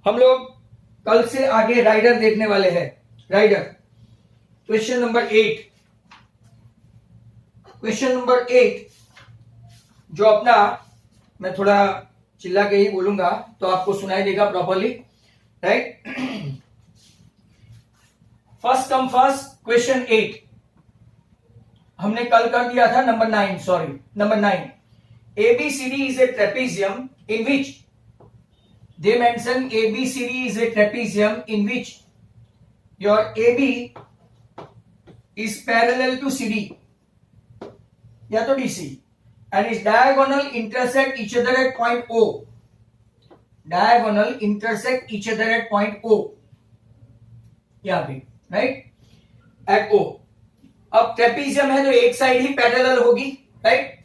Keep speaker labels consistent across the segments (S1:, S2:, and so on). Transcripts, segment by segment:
S1: हम लोग कल से आगे राइडर देखने वाले हैं। Rider question number 8, question number 8 जो अपना, मैं थोड़ा चिल्ला के ही बोलूंगा तो आपको सुनाई देगा properly, right. First come first, question 8 हमने कल कर दिया था। Number 9, sorry, number 9, ABCD is a trapezium in which they mention ABCD is a trapezium in which your AB is parallel to CD या तो DC and its diagonal intersect each other at point O. Diagonal intersect each other at point O. यहां पे, right, at O. अब trapezium है तो एक side ही parallel होगी, right.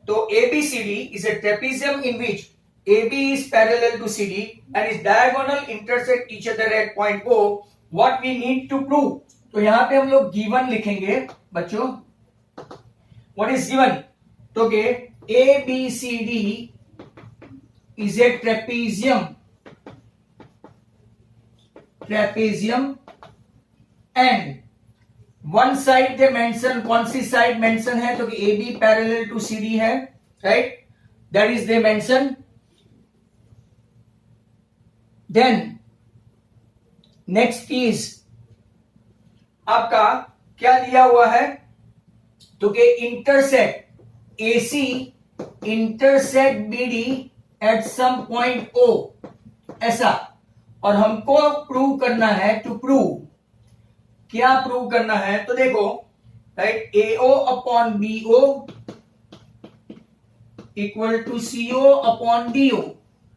S1: तो ABCD is a trapezium in which AB is parallel to CD and its diagonal intersect each other at point O. What we need to prove? तो यहां पे हम लोग given लिखेंगे बच्चों। What is given? तो के ABCD is a trapezium and one side they mention, कौन सी साइड मेंशन है? तो कि AB पैरेलल टू CD है, right, that is they mention. Then next is आपका क्या दिया हुआ है? तो कि intersect AC intersect BD at some point O, ऐसा। और हमको प्रूव करना है, टू प्रूव, क्या प्रूव करना है? तो देखो, right, AO upon BO equal to CO upon DO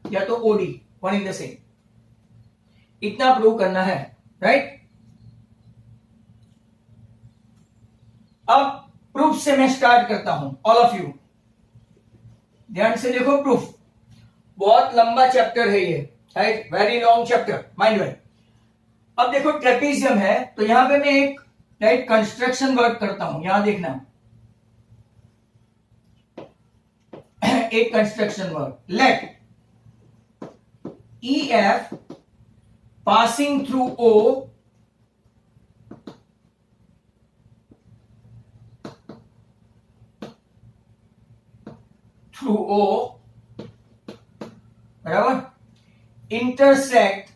S1: या तो OD, one in the same, इतना प्रूव करना है, राइट। अब प्रूफ से मैं स्टार्ट करता हूं, ऑल ऑफ यू ध्यान से देखो। प्रूफ बहुत लंबा चैप्टर है ये, right, very long chapter, mind well. अब देखो ट्रेपीजियम है तो यहां पे मैं एक, राइट, कंस्ट्रक्शन वर्क करता हूं। यहां देखना, एक construction work, let EF passing through O बराबर, intersect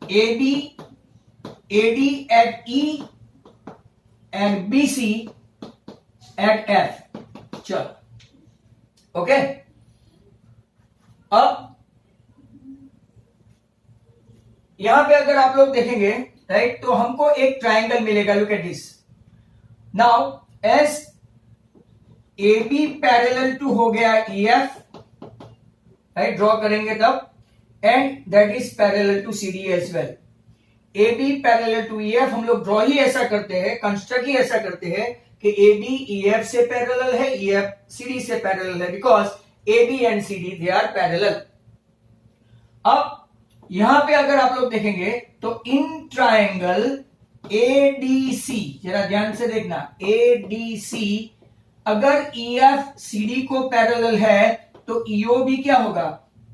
S1: AB AD at E and BC at F। चलो, ओके। अब यहां पे अगर आप लोग देखेंगे, राइट, तो हमको एक ट्राइंगल मिलेगा। Look at this now, as AB parallel to हो गया EF, राइट, ड्रॉ करेंगे तब, and that is parallel to CD as well. AB parallel to EF हम लोग ड्रॉ ही ऐसा करते हैं, कंस्ट्रक्ट ही ऐसा करते हैं कि AB EF से पैरेलल है, EF CD से पैरेलल है, because AB and CD they are parallel. अब यहां पे अगर आप लोग देखेंगे तो इन ट्राइंगल ADC, जरा ध्यान से देखना, ADC अगर EF CD को पैरेलल है तो EO भी क्या होगा?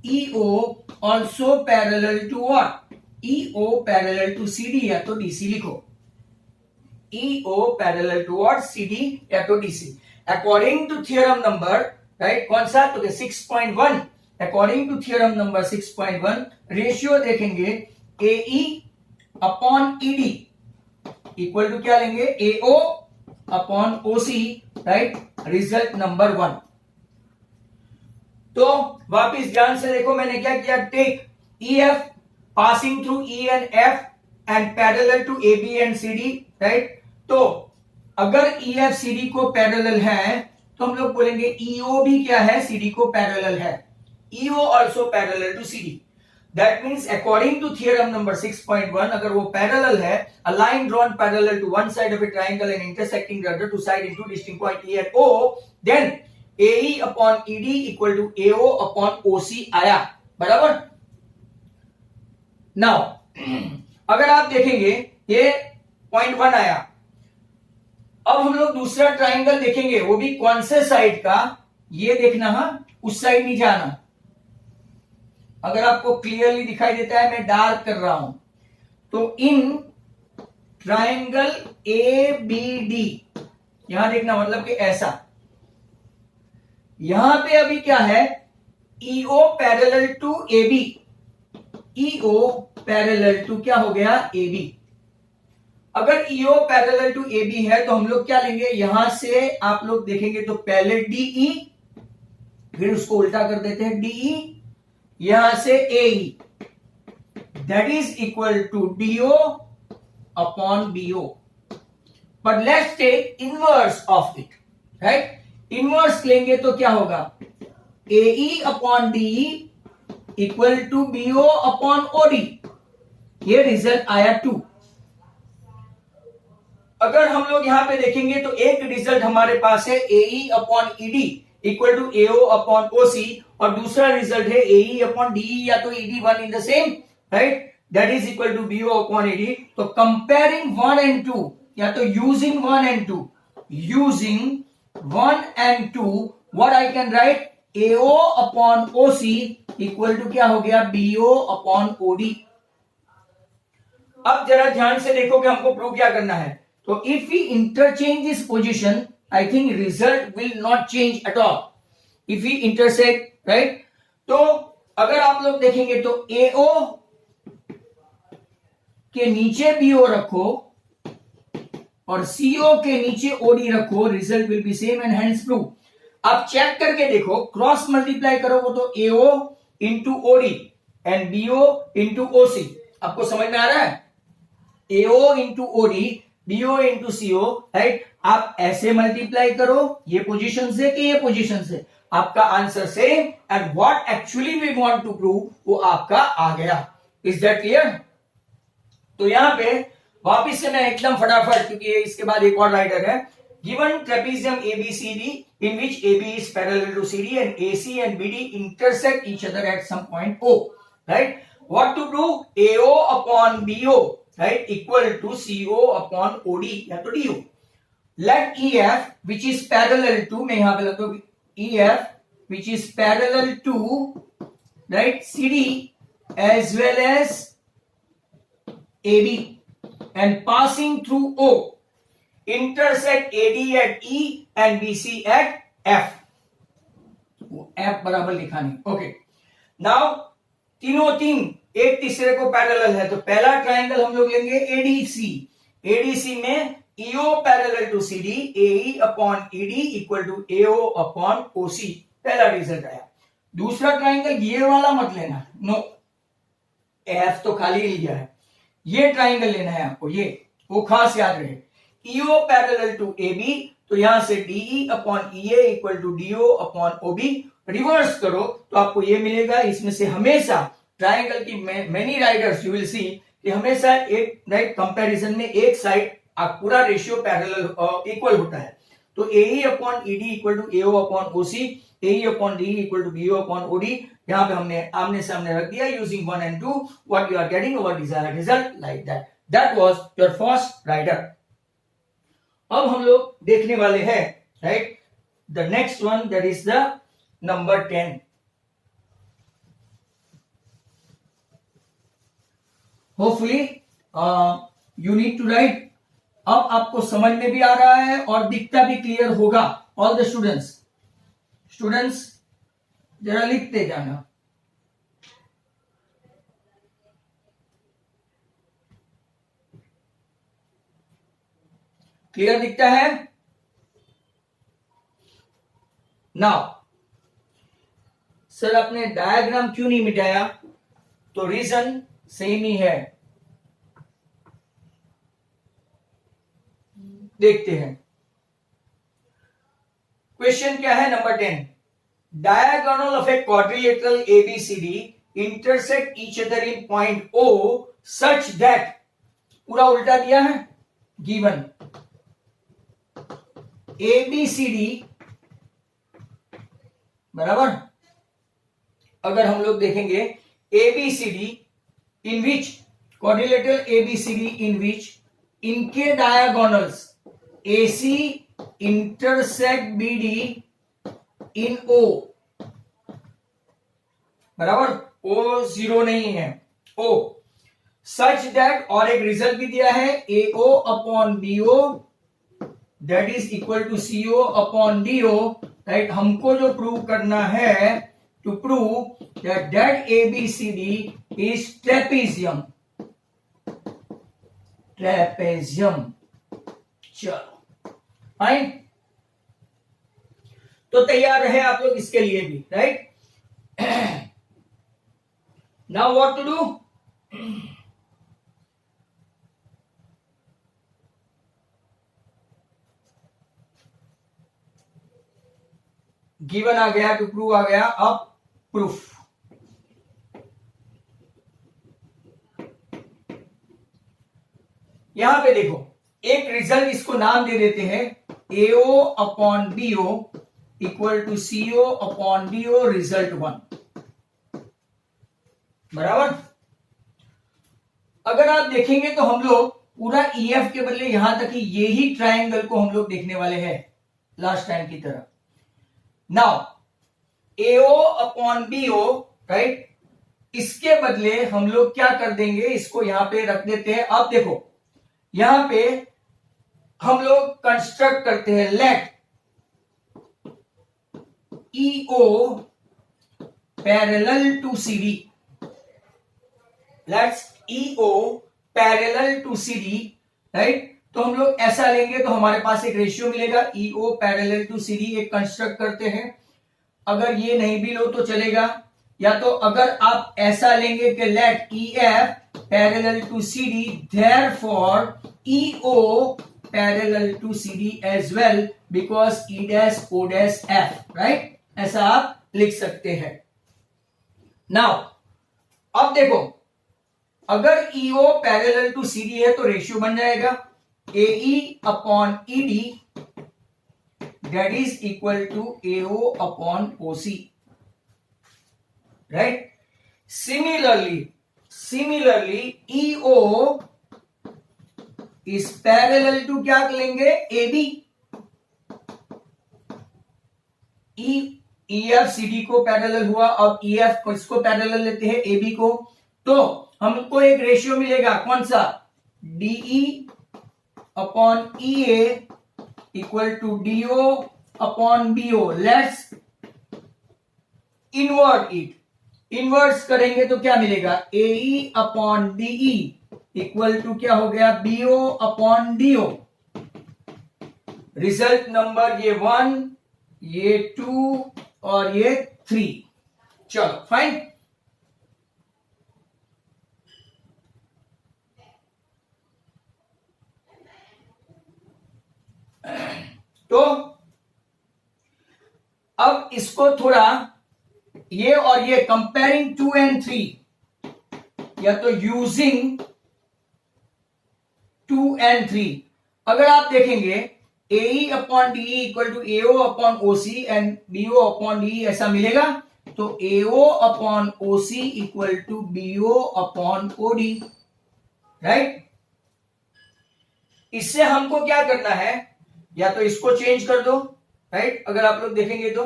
S1: EO also parallel to what? EO parallel to CD या तो DC लिखो। EO parallel to what? CD या तो DC। According to theorem number, right, कौन सा? तो 6.1। According to theorem number 6.1, ratio देखेंगे AE upon ED equal to क्या लेंगे? AO upon OC, right, result number 1। तो वापिस ध्यान से देखो, मैंने क्या किया? Take EF passing through E and F and parallel to AB and CD, right. तो अगर EF CD को पैरेलल है तो हम लोग बोलेंगे EO भी क्या है? CD को पैरेलल है। EO also parallel to CD। That means according to theorem number 6.1, अगर वो पैरेलल है, a line drawn parallel to one side of a triangle and intersecting the other two sides in two distinct points E and O, then AE upon ED equal to AO upon OC आया, बराबर। Now अगर आप देखेंगे ये point 1 आया। अब हम लोग दूसरा ट्राइंगल देखेंगे, वो भी कौन से साइड का? ये देखना, हाँ उस साइड नहीं जाना। अगर आपको क्लियरली दिखाई देता है, मैं डार्क कर रहा हूं, तो in triangle A B D, यहां देखना, मतलब कि ऐसा। यहां पे अभी क्या है, EO parallel to A B, EO parallel to क्या हो गया, ए बी। अगर EO parallel to A B है तो हम लोग क्या लेंगे, यहां से आप लोग देखेंगे तो पहले डीई, फिर उसको उल्टा कर देते हैं डीई, यहां से AE, that is equal to DO upon BO. But let's take inverse of it, right. Inverse लेंगे तो क्या होगा, AE upon DE equal to BO upon OD. ये रिजल्ट आया 2। अगर हम लोग यहां पे देखेंगे तो एक रिजल्ट हमारे पास है AE upon ED equal to AO upon OC, और दूसरा रिजल्ट है एई अपॉन डीई, या तो ED one in the same, right, that is equal to BO upon ED. तो कंपेयरिंग 1 and 2, या तो using 1 and 2, using 1 and 2, what I can write, AO upon OC equal to क्या हो गया, BO upon OD. अब जरा ध्यान से देखो कि हमको प्रूव क्या करना है। तो if we interchange this position, I think result will not change at all if we intersect, right. तो अगर आप लोग देखेंगे तो एओ के नीचे बीओ रखो और सीओ के नीचे ओडी रखो, result will be same and hence prove. आप चेक करके देखो, क्रॉस मल्टीप्लाई करोगे तो AO into OD and BO into OC. आपको समझ में आ रहा है, AO into OD, BO into CO, right. आप ऐसे मल्टीप्लाई करो ये पोजीशन से कि ये पोजीशन से, आपका answer same, and what actually we want to prove वो आपका आ गया। Is that clear? तो यहां पे वापिस से मैं एकदम फटाफट, क्योंकि इसके बाद एक और राइडर है। Given trapezium ABCD in which AB is parallel to CD and AC and BD intersect each other at some point O, right? What to prove? AO upon BO, right, equal to CO upon OD या तो DO. Let EF which is parallel to, मैं यहां पे लगता हूं EF which is parallel to, right, CD as well as AB and passing through O intersect AD at E and BC at F. F बराबर लिखा नहीं, okay. Now तीनों तीन एक तीसरे को पैरेलल है, तो पहला ट्राइंगल हम लोग लेंगे ADC। ADC में EO parallel to CD, AE upon ED equal to AO upon OC, पहला रिजल्ट आया। दूसरा ट्राइंगल ये वाला मत लेना, नो, F तो खाली लिया है, ये ट्राइंगल लेना है आपको, ये वो खास याद रहे। EO पैरेलल टू AB, तो यहां से DE upon EA equal to DO upon OB। Reverse करो तो आपको ये मिलेगा। इसमें से हमेशा ट्राइंगल की many Riders you will see कि हमेशा एक राइट कंपैरिजन में एक साइड पूरा रेशियो पैरेलल इक्वल होता है। तो AE upon ED equal to AO upon OC, AE upon DE equal to BO upon OD। यहां पे हमने आमने सामने रख दिया using 1 and 2, what you are getting our desired result like that. That was your first rider. अब हम लोग देखने वाले हैं, right, the next one, that is the number 10। Hopefully you need to write. अब आपको समझ में भी आ रहा है और दिखता भी क्लियर होगा। ऑल द स्टूडेंट्स जरा लिखते जाना। क्लियर दिखता है? नाउ सर आपने डायग्राम क्यों नहीं मिटाया? तो रीजन सेम ही है, देखते हैं। क्वेश्चन क्या है? Number 10, diagonal of a quadrilateral ABCD intersect each other in point O such that, पूरा उल्टा दिया है, गिवन ABCD बराबर। अगर हम लोग देखेंगे ABCD इन विच, क्वाड्रिलेटरल ABCD इन विच इनके डायगोनल्स AC इंटरसेक्ट BD इन ओ, बराबर, ओ जीरो नहीं है, ओ सच दैट, और एक रिजल्ट भी दिया है AO upon BO that is equal to CO upon DO, right. हमको जो प्रूव करना है, to prove that ABCD is trapezium, trapezium. चलो फाइन, तो तैयार रहे आप लोग इसके लिए भी, right. Now what to do, given आ गया, टू प्रूव आ गया, अब प्रूफ। यहां पे देखो, एक रिजल्ट इसको नाम दे देते हैं AO upon BO equal to CO upon DO result 1, बराबर। अगर आप देखेंगे तो हम लोग पूरा EF के बदले यहां तक कि यही ट्रायंगल को हम लोग देखने वाले हैं लास्ट टाइम की तरह। Now AO upon BO, right, इसके बदले हम लोग क्या कर देंगे, इसको यहां पे रख देते हैं। अब देखो यहां पे हम लोग कंस्ट्रक्ट करते हैं, let EO parallel to CD, let's EO parallel to CD, right. तो हम लोग ऐसा लेंगे तो हमारे पास एक रेशियो मिलेगा EO पैरेलल टू CD, एक कंस्ट्रक्ट करते हैं। अगर ये नहीं भी लो तो चलेगा, या तो अगर आप ऐसा लेंगे कि let EF parallel to CD, therefore EO parallel to CD as well because E dash O dash F, right, ऐसा आप लिख सकते हैं। नाउ अब देखो, अगर EO पैरेलल टू CD है तो रेशियो बन जाएगा AE upon ED that is equal to AO upon OC, right. Similarly EO is parallel to क्या लेंगे, AB। EF CD को पैरेलल हुआ, अब EF को इसको पैरेलल लेते हैं AB को, तो हमको एक रेशियो मिलेगा, कौन सा, DE upon EA equal to DO upon BO। Let's invert it, inverse करेंगे तो क्या मिलेगा, AE upon DE equal to क्या हो गया, BO upon DO। Result number ये 1, ये 2 और ये 3। चलो फाइन। तो अब इसको थोड़ा ये और ये कंपेयरिंग 2 and 3, या तो यूजिंग 2 and 3, अगर आप देखेंगे AE upon DE equal to AO upon OC and BO upon DE ऐसा मिलेगा, तो AO upon OC equal to BO upon OD, right. इससे हमको क्या करना है, या तो इसको चेंज कर दो, राइट। अगर आप लोग देखेंगे तो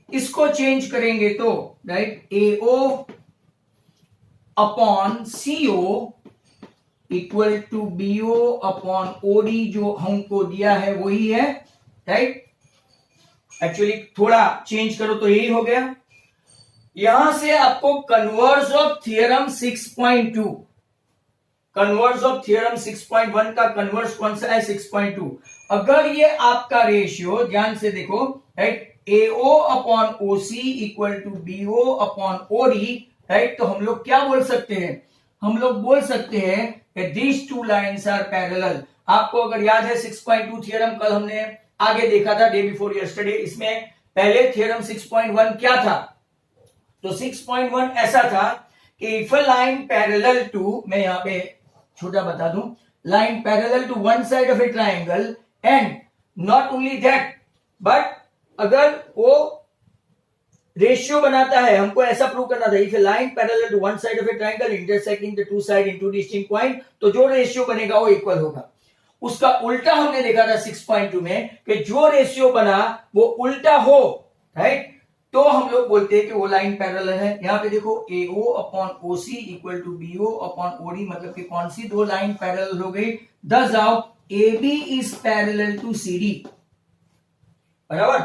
S1: इसको चेंज करेंगे तो, right, AO upon CO equal to BO upon OD जो हमको दिया है वही है, राइट। एक्चुअली थोड़ा चेंज करो तो यही हो गया। यहां से आपको converse of theorem 6.2, converse of theorem 6.1 का कन्वर्स कौन सा है, 6.2। अगर ये आपका रेशियो ध्यान से देखो, right, AO upon OC equal to BO upon OD, right, तो हम लोग क्या बोल सकते हैं, हम लोग बोल सकते हैं कि these two lines are parallel। आपको अगर याद है 6.2 थियरम कल हमने आगे देखा था, डे बिफोर यस्टरडे। इसमें पहले थियरम 6.1 क्या था, तो 6.1 ऐसा था कि if a line parallel to, मैं यहां पे छोटा बता दूं, line parallel to one side of a triangle and not only that, but अगर वो रेशियो बनाता है, हमको ऐसा प्रूव करना था, if a line parallel to one side of a triangle intersecting the two side in two distinct point, तो जो रेशियो बनेगा वो इक्वल होगा। उसका उल्टा हमने देखा था 6.2 में कि जो रेशियो बना वो उल्टा हो, राइट। तो हम लोग बोलते हैं कि वो लाइन पैरेलल है। यहां पे देखो AO upon OC equal to BO upon OD, मतलब कि कौन सी दो लाइन पैरेलल हो गई? दस आओ AB is parallel to CD, बराबर।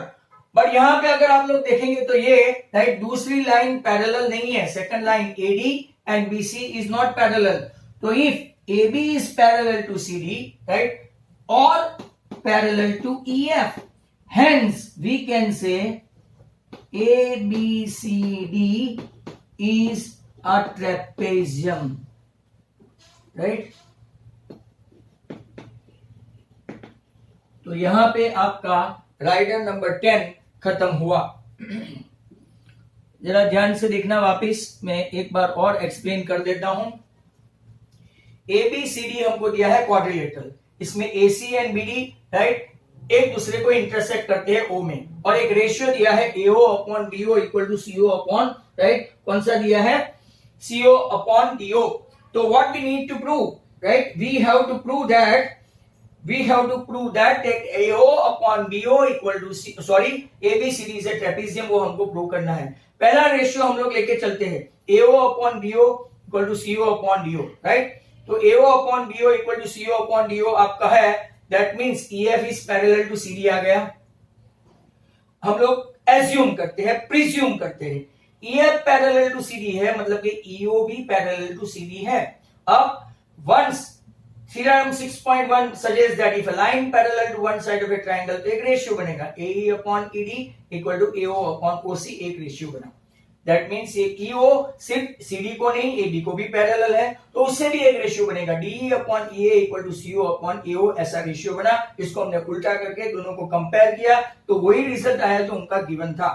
S1: बट यहां पे अगर आप लोग देखेंगे तो ये राइट दूसरी लाइन पैरेलल नहीं है। Second line AD and BC is not parallel. तो if AB is parallel to CD, right, और parallel to EF, hence we can say ABCD is a trapezium, right? तो यहां पे आपका राइडर नंबर 10 खत्म हुआ। जरा ध्यान से देखना, वापस मैं एक बार और एक्सप्लेन कर देता हूं। ABCD हमको दिया है क्वाड्रिलेटरल, इसमें AC एंड BD राइट एक दूसरे को इंटरसेक्ट करते हैं O में, और एक रेशियो दिया है AO upon BO equal to CO upon, right, कौन सा दिया है? CO upon DO। तो what we need to prove, right, we have to prove that AO upon BO equal to ABCD is a trapezium, वो हमको prove करना है। पहला रेशियो हम लोग लेके चलते हैं AO upon BO equal to CO upon DO, right. तो AO upon BO equal to CO upon DO आपका है, that means EF is parallel to CD आ गया। हम लोग एज्यूम करते हैं, प्रिज्यूम करते हैं EF पैरेलल टू CD है, मतलब कि EO भी पैरेलल टू CD है। अब once theorem 6.1 suggest that if a line parallel to one side of a triangle, तो एक रेशियो बनेगा AE upon ED equal to AO upon OC, एक रेशियो बना। दैट मीन्स ये EO सिर्फ CD को नहीं AB को भी पैरेलल है, तो उससे भी एक रेशियो बनेगा DE upon EA equal to CO upon AO, ऐसा रेशियो बना। इसको हमने उल्टा करके दोनों को कंपेयर किया तो वही रिजल्ट आया जो उनका गिवन था।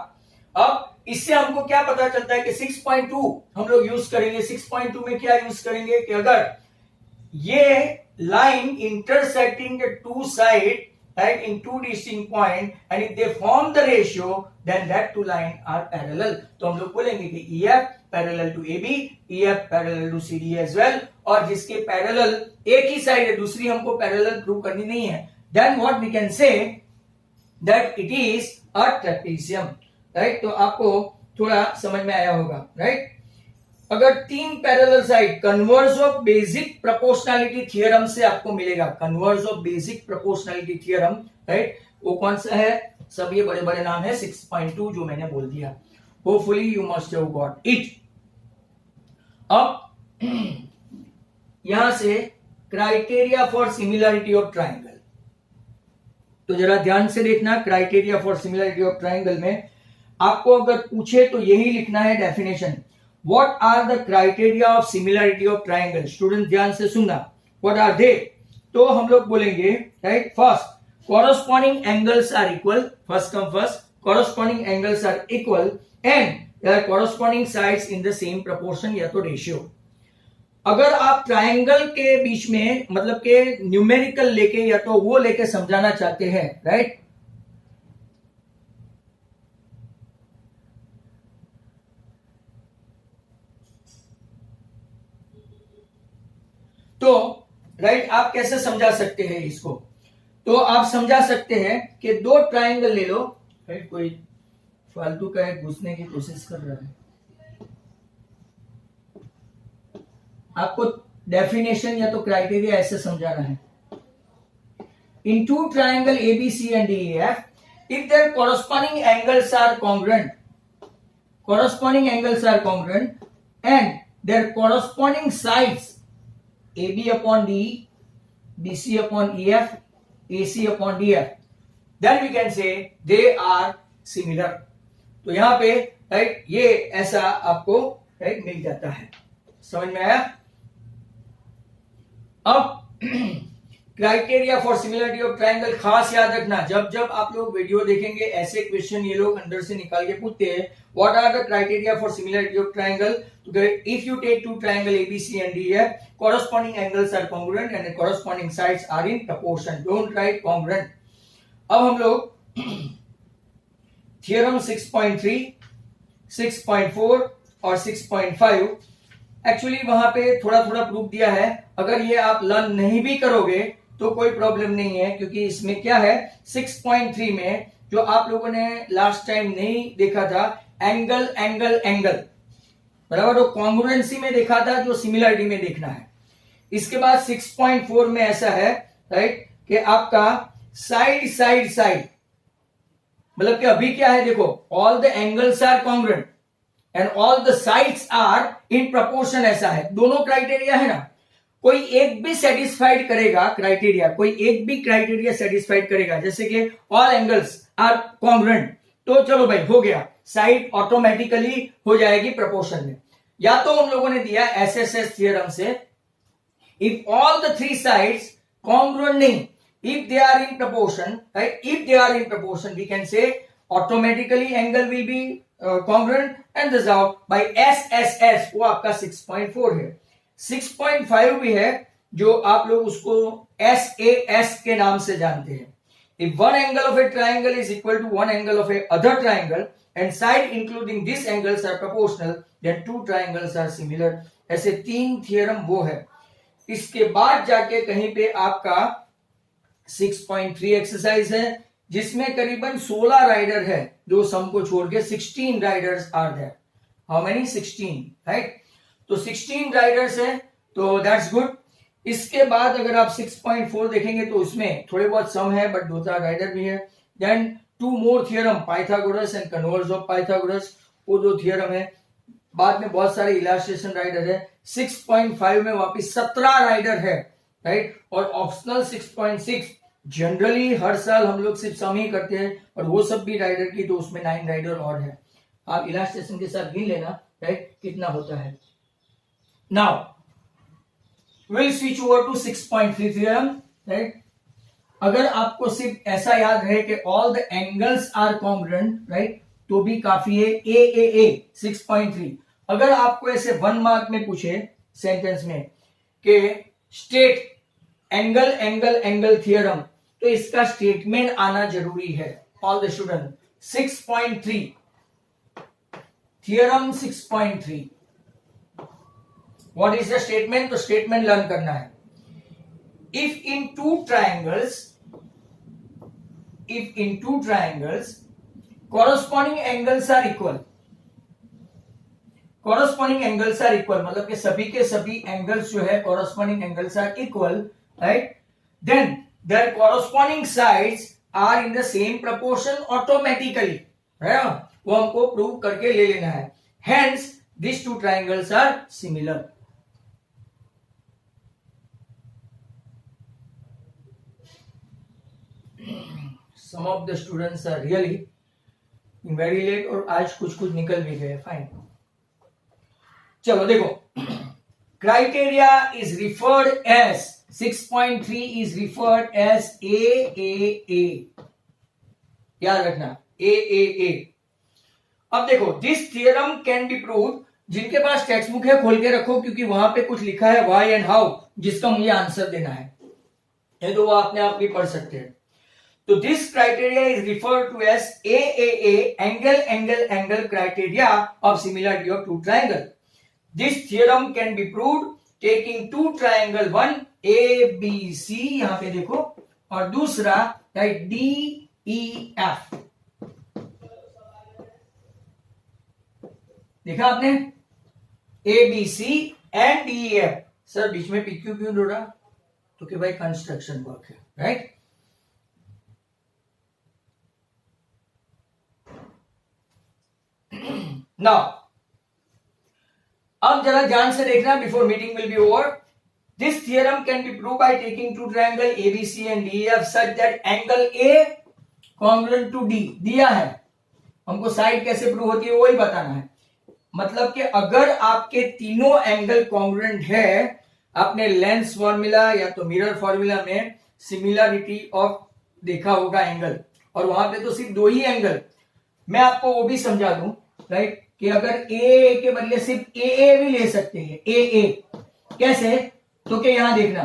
S1: अब इससे हमको क्या पता चलता है कि 6.2 हम लोग यूज करेंगे। 6.2 में क्या यूज करेंगे कि अगर ये line intersecting the two side right in two distinct point and if they form the ratio then that two line are parallel, तो हम लोग बोलेंगे कि EF parallel to AB, EF parallel to CD as well, और जिसके parallel एक ही side है, दूसरी हमको पैरेलल प्रूव करनी नहीं है, then what we can say that it is a trapezium, right। तो आपको थोड़ा समझ में आया होगा, right। अगर तीन parallel side converse of basic proportionality theorem से आपको मिलेगा, converse of basic proportionality theorem, right, वो कौन सा है? सब ये बड़े बड़े नाम है। 6.2 जो मैंने बोल दिया, hopefully you must have got it. अब यहां से criteria for similarity of triangle, तो जरा ध्यान से देखना। Criteria for similarity of triangle में आपको अगर पूछे तो यही लिखना है definition. What are the criteria of similarity of triangle? Student ध्यान से सुनना, what are they? तो हम लोग बोलेंगे, right, first corresponding angles are equal, first come first, corresponding angles are equal and their corresponding sides in the same proportion या तो ratio। अगर आप ट्राइंगल के बीच में मतलब के न्यूमेरिकल लेके या तो वो लेके समझाना चाहते हैं, राइट, तो राइट आप कैसे समझा सकते हैं इसको? तो आप समझा सकते हैं कि दो ट्राइंगल ले लो, राइट, कोई फालतू का है घुसने की कोशिश कर रहा है। आपको डेफिनेशन या तो क्राइटेरिया ऐसे समझाना है। In two triangle ABC and DEF, if their corresponding angles are congruent and their corresponding sides AB upon DE, BC upon EF, AC upon DF, then we can say they are similar। तो यहां पे right ये ऐसा आपको right मिल जाता है। समझ में आया? अब criteria for similarity of triangle खास याद रखना, जब जब आप लोग वीडियो देखेंगे ऐसे क्वेश्चन ये लोग अंदर से निकाल के पूछते हैं, what are the criteria for similarity of triangle? If you take two triangle ABC and DEF, corresponding angles are congruent and the corresponding sides are in proportion, don't write congruent। अब हम लोग थ्योरम 6.3, 6.4 और 6.5 actually वहां पे थोड़ा थोड़ा proof दिया है। अगर ये आप लर्न नहीं भी करोगे तो कोई प्रॉब्लम नहीं है, क्योंकि इसमें क्या है 6.3 में जो आप लोगों ने लास्ट टाइम नहीं देखा था, एंगल एंगल एंगल, बराबर, वो कॉन्ग्रुएंसी में देखा था, जो सिमिलरिटी में देखना है। इसके बाद 6.4 में ऐसा है, राइट, कि आपका साइड साइड साइड, मतलब कि अभी क्या है देखो, all the angles are congruent and all the sides are in proportion, ऐसा है, दोनों क्राइटेरिया है ना, कोई एक भी सेटिस्फाइड करेगा क्राइटेरिया, कोई एक भी क्राइटेरिया सेटिस्फाइड करेगा, जैसे कि ऑल एंगल्स आर कॉन्ग्रुएंट, तो चलो भाई हो गया, साइड ऑटोमेटिकली हो जाएगी प्रपोर्शन में। या तो उन लोगों ने दिया एसएसएस थ्योरम से, if all the three sides congruent नहीं, if they are in proportion, right, if they are in proportion, we can say automatically angle will be congruent, and the result by SSS वो आपका 6.4 है। 6.5 भी है जो आप लोग उसको SAS के नाम से जानते हैं। If one angle of a triangle is equal to one angle of a other triangle and side including these angles are proportional, then two triangles are similar। ऐसे 3 थियरम वो है। इसके बाद जाके कहीं पे आपका 6.3 एक्सरसाइज है, जिसमें करीबन 16 राइडर है, जो सम को छोड़ के 16 riders are there. How many? 16, right. तो 16 राइडर्स है, तो दैट्स गुड। इसके बाद अगर आप 6.4 देखेंगे तो उसमें थोड़े बहुत सम है, बट 2-4 राइडर भी है। Then 2 more theorem, Pythagoras and converse of Pythagoras, वो 2 थियरम है। बाद में बहुत सारे इलास्ट्रेशन राइडर है। 6.5 में वापिस 17 राइडर है, राइट। और ऑप्शनल 6.6, जनरली हर साल हम लोग सिर्फ सम ही करते हैं, और वो सब भी राइडर की, तो उसमें 9 राइडर और है। आप इलास्ट्रेशन के साथ गिन लेना, राइट, कितना होता है। Now will switch over to 6.3 theorem, right. अगर आपको सिर्फ ऐसा याद रहे कि all the angles are congruent, right, तो भी काफी है। ए 6.3। अगर आपको ऐसे 1 मार्क में पूछे सेंटेंस में कि state angle angle angle theorem, तो इसका स्टेटमेंट आना जरूरी है। All the student, 6.3 theorem 6.3, what is the statement? तो स्टेटमेंट लर्न करना है। If in two triangles corresponding angles are equal, corresponding angles are equal, मतलब कि सभी के सभी एंगल्स जो है corresponding angles are equal, right, then their corresponding sides are in the same proportion automatically, है ना, वो हमको प्रूव करके ले लेना है। hence these two triangles are similar। some of the students are really very late, और आज कुछ कुछ निकल भी गए, फाइन। चलो देखो, क्राइटेरिया इज रिफर्ड एज 6.3 इज रिफर्ड एज AAA, याद रखना, AAA। अब देखो, this theorem can be proved, जिनके पास टेक्स्ट बुक है खोल के रखो, क्योंकि वहां पे कुछ लिखा है व्हाई एंड हाउ, जिसका मुझे आंसर देना है, ये तो वो अपने आप भी पढ़ सकते हैं। So this criteria is referred to as AAA, angle angle angle criteria of similarity of two triangle. This theorem can be proved taking two triangle, one ABC, यहां पे देखो, और दूसरा DEF। देखा आपने, ABC and DEF। सर बीच में PQ क्यों जोड़ा? तो कि भाई कंस्ट्रक्शन वर्क है, राइट। Now, अब जरा ध्यान से देखना, before meeting will be over. This theorem can be prove by taking two triangle ABC and DEF such that angle A congruent to D दिया है। हमको साइड कैसे प्रूव होती है वही बताना है। मतलब कि अगर आपके तीनों एंगल कॉन्ग्रुएंट है, आपने लेंस फॉर्मूला या तो मिरर फॉर्मूला में सिमिलरिटी ऑफ देखा होगा एंगल, और वहां पे तो सिर्फ 2 ही एंगल। मैं आपको वो भी समझा दूं, राइट, कि अगर ए के बदले सिर्फ ए भी ले सकते हैं। ए कैसे? तो कि यहां देखना,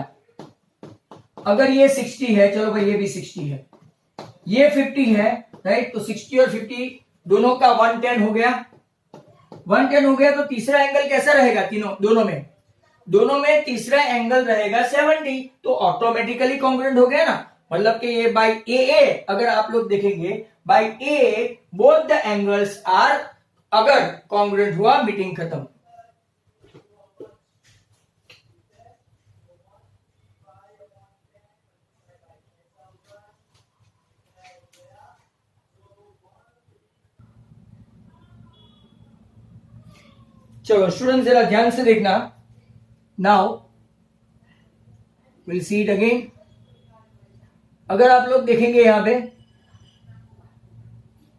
S1: अगर ये 60 है, चलो भाई ये भी 60 है, ये 50 है, राइट, तो 60 और 50 दोनों का 110 हो गया। 110 हो गया, तो तीसरा एंगल कैसा रहेगा? दोनों में तीसरा एंगल रहेगा 70, तो ऑटोमेटिकली कॉन्ग्रुएंट हो गया ना। मतलब कि ये बाय ए अगर आप लोग देखेंगे by a both the angles are, अगर कॉन्ग्रुएंट हुआ मीटिंग खत्म। चलो स्टूडेंट जरा ध्यान से देखना। Now will see it again. अगर आप लोग देखेंगे यहां पे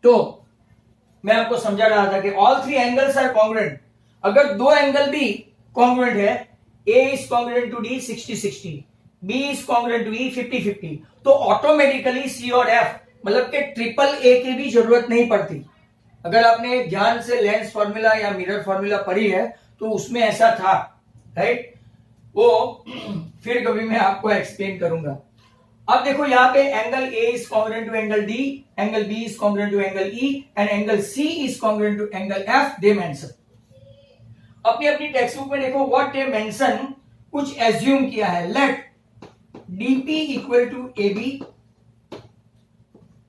S1: तो मैं आपको समझा रहा था कि all three angles are congruent. अगर दो एंगल भी कॉन्ग्रुएंट है, A is congruent to D 60-60, B is congruent to E 50-50, तो ऑटोमेटिकली सी और एफ मतलब कि ट्रिपल ए की भी जरूरत नहीं पड़ती। अगर आपने ध्यान से लेंस फॉर्मूला या मिरर फॉर्मूला पढ़ी है तो उसमें ऐसा था, राइट? वो फिर कभी मैं आपको एक्सप्लेन करूंगा। अब देखो यहां पे angle A is congruent to angle D, angle B is congruent to angle E and angle C is congruent to angle F, they mention. अपनी अपनी टेक्स्ट बुक में देखो व्हाट दे मेंशन, कुछ एज्यूम किया है। Let DP equal to A B,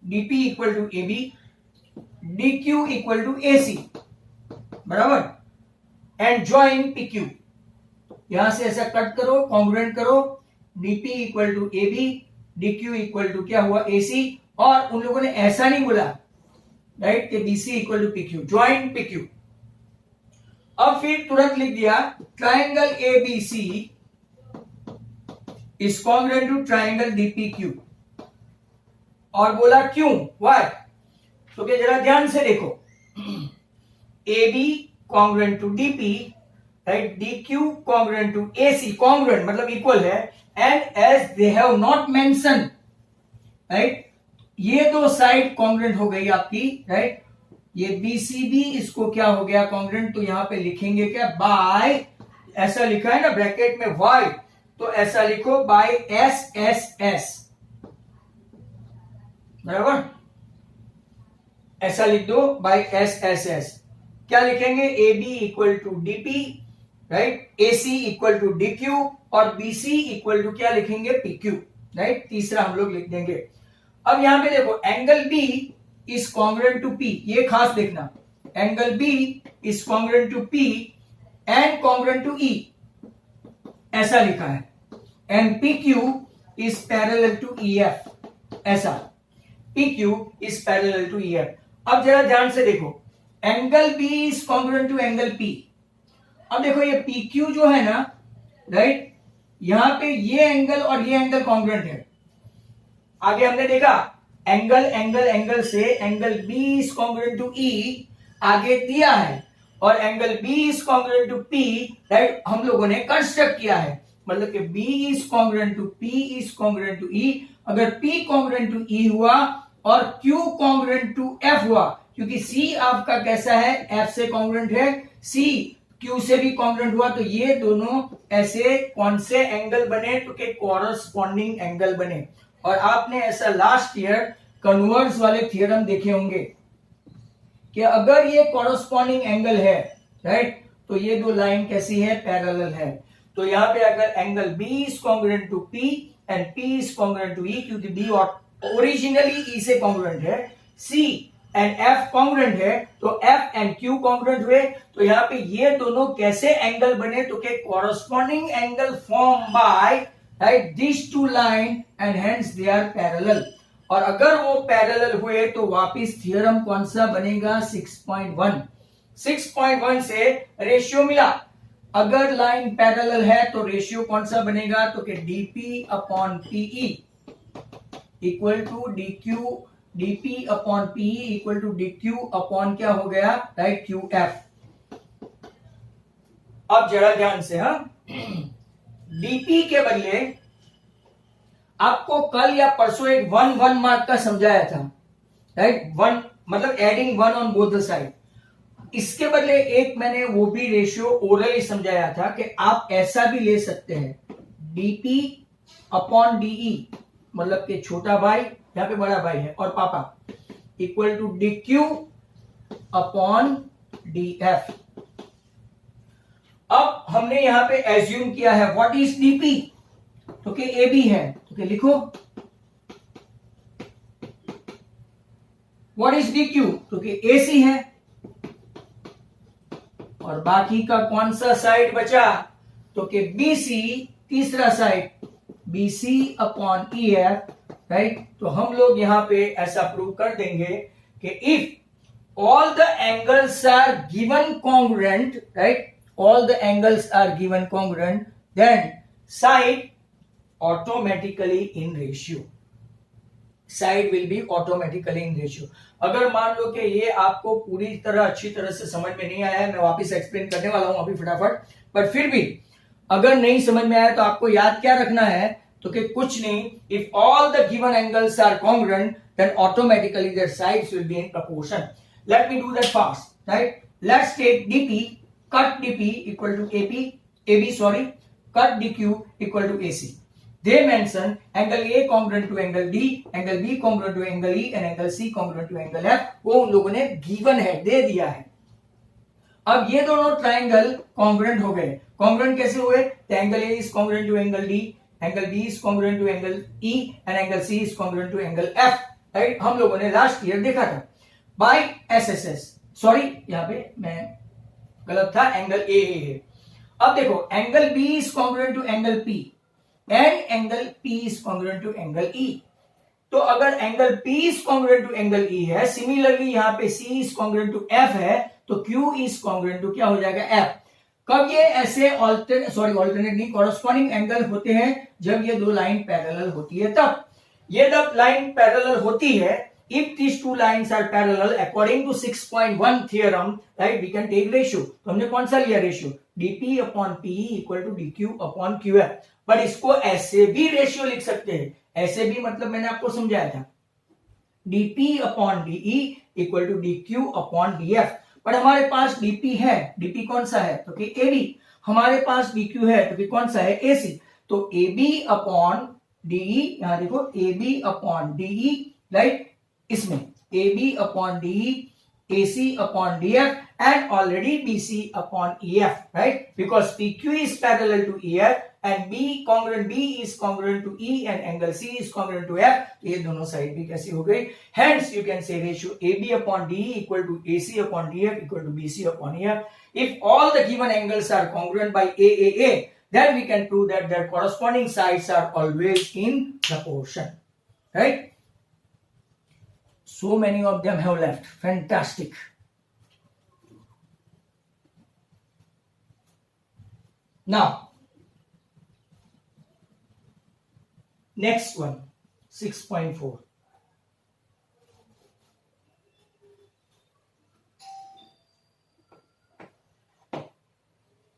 S1: DP equal to A B, DQ equal to A C, बराबर, and join P Q. यहां से ऐसा कट करो, कॉन्ग्रुएंट करो, DP equal to A B, DQ equal to क्या हुआ ए सी, और उन लोगों ने ऐसा नहीं बोला, राइट, कि BC equal to PQ, join PQ. अब फिर तुरंत लिख दिया triangle A B C is congruent to triangle DPQ, और बोला क्यों, व्हाई? तो क्या जरा ध्यान से देखो, A B congruent to DP, right, DQ congruent to AC, congruent मतलब इक्वल है, and as they have not mention, right, ये दो साइड कॉन्ग्रुएंट हो गई आपकी, राइट, ये बीसीबी इसको क्या हो गया कॉन्ग्रुएंट, तो यहां पे लिखेंगे क्या, बाय, ऐसा लिखा है ना ब्रैकेट में वाई, तो ऐसा लिखो बाय एस एस एस, बराबर, ऐसा लिख दो बाय एस एस एस। क्या लिखेंगे, A B equal to DP, right, A C equal to D Q, और बी सी इक्वल टू क्या लिखेंगे, पी क्यू, राइट, तीसरा हम लोग लिख देंगे। अब यहां पे देखो angle B is congruent to P, ये खास देखना, angle B is congruent to P and congruent to E, ऐसा लिखा है, and P Q is parallel to E F, ऐसा, P Q is parallel to E F. अब जरा ध्यान से देखो, angle B is congruent to angle P. अब देखो ये पी क्यू जो है ना, राइट, यहां पे ये एंगल और ये एंगल कॉन्ग्रुएंट है। आगे हमने देखा एंगल एंगल एंगल से angle B is congruent to E आगे दिया है, और angle B is congruent to P, right, हम लोगों ने कंस्ट्रक्ट किया है, मतलब कि B is congruent to P is congruent to E. अगर पी कॉन्ग्रुएंट टू ई हुआ और क्यू कॉन्ग्रुएंट टू एफ हुआ, क्योंकि सी आपका कैसा है, एफ से कॉन्ग्रुएंट है, सी क्यू से भी कॉन्ग्रुएंट हुआ, तो ये दोनों ऐसे कौन से एंगल बने, तो के कॉरस्पॉन्डिंग एंगल बने। और आपने ऐसा लास्ट ईयर कन्वर्स वाले थ्योरम देखे होंगे कि अगर ये कॉरस्पॉन्डिंग एंगल है, राइट, तो ये दो लाइन कैसी है, पैरेलल है। तो यहां पे अगर angle B is congruent to P and P is congruent to E, क्योंकि बी ओरिजिनली ई से कॉन्ग्रुएंट है, सी एंड एफ कॉन्ग्रुएंट है, तो एफ एंड क्यू कॉन्ग्रुएंट हुए, तो यहां पे ये दोनों कैसे एंगल बने, तो के corresponding angle form by, right, this two line and hence they are parallel. और अगर वो पैरेलल हुए तो वापिस थ्योरम कौन सा बनेगा, 6.1। 6.1 से रेशियो मिला, अगर लाइन पैरेलल है तो रेशियो कौन सा बनेगा, तो कि DP upon PE equal to DQ, DP upon PE equal to DQ upon क्या हो गया, राइट, क्यू एफ। अब जरा ध्यान से, हाँ, डीपी के बदले आपको कल या परसों एक 1 मार्क का समझाया था, राइट, 1 मतलब adding 1 on both the side. इसके बदले एक मैंने वो भी रेशियो ओरली समझाया था कि आप ऐसा भी ले सकते हैं, डीपी अपॉन डीई, मतलब कि छोटा भाई यहां पे बड़ा भाई है और पापा, equal to DQ upon DF. अब हमने यहां पे एज्यूम किया है व्हाट इज डीपी, तो कि ए बी है, तो कि लिखो व्हाट इज डी क्यू, क्योंकि एसी है, और बाकी का कौन सा साइड बचा, तो कि बीसी, तीसरा side BC upon E F, right. तो हम लोग यहां पे ऐसा प्रूव कर देंगे कि if all the angles are given congruent, right, all the angles are given congruent, then side automatically in ratio, side will be automatically in ratio। अगर मान लो कि ये आपको पूरी तरह अच्छी तरह से समझ में नहीं आया है, मैं वापस एक्सप्लेन करने वाला हूं अभी फटाफट, पर फिर भी अगर नहीं समझ में आया तो आपको याद क्या रखना है, तो कि कुछ नहीं, if all the given angles are congruent then automatically their sides will be in proportion. Let me do that fast, right. Let's take DP, cut dp equal to ab sorry, cut dq equal to ac। they mention angle a congruent to angle d, angle b congruent to angle e and angle c congruent to angle f, वो उन लोगों ने given है, दे दिया है। अब ये दोनों ट्राइंगल कॉन्ग्रुएंट हो गए। कॉन्ग्रुएंट कैसे हुए, angle A is congruent to angle D, angle B is congruent to angle E and angle C is congruent to angle F, right. हम लोगों ने लास्ट ईयर देखा था बाय एसएसएस, सॉरी यहां पे मैं गलत था, एंगल ए है। अब देखो angle B is congruent to angle P and angle P is congruent to angle E. तो अगर angle P is congruent to angle E है, सिमिलरली यहां पे C is congruent to F है, तो क्यू इज कॉन्ग्रुएंट टू क्या हो जाएगा, एफ। कब ये ऐसे ऑल्टरनेट नहीं, कॉरस्पॉन्डिंग एंगल होते हैं जब ये दो लाइन पैरेलल होती है तब। ये जब लाइन पैरेलल होती है, if these two lines are parallel according to 6.1 theorem, right, we can take ratio। तो हमने कौन सा लिया ratio, dp upon pe equal to dq upon qf। पर इसको ऐसे भी रेशियो लिख सकते हैं, ऐसे भी मतलब मैंने आपको समझाया था, dp upon de equal to dq upon df। पर हमारे पास dp है, dp कौन सा है, तो कि ab, हमारे पास dq है तो कि कौन सा है, ac। तो ab upon de, यहां देखो ab upon de, राइट, इसमें AB upon DE, AC upon DF and already BC upon EF, right? Because PQ is parallel to EF and B is congruent to E and angle C is congruent to F, तो ये दोनों side भी कैसी हो गई। Hence you can say ratio AB upon DE equal to AC upon DF equal to BC upon EF। If all the given angles are congruent by AAA, then we can prove that their corresponding sides are always in proportion, right? So many of them have left. Fantastic. Now, next one, 6.4.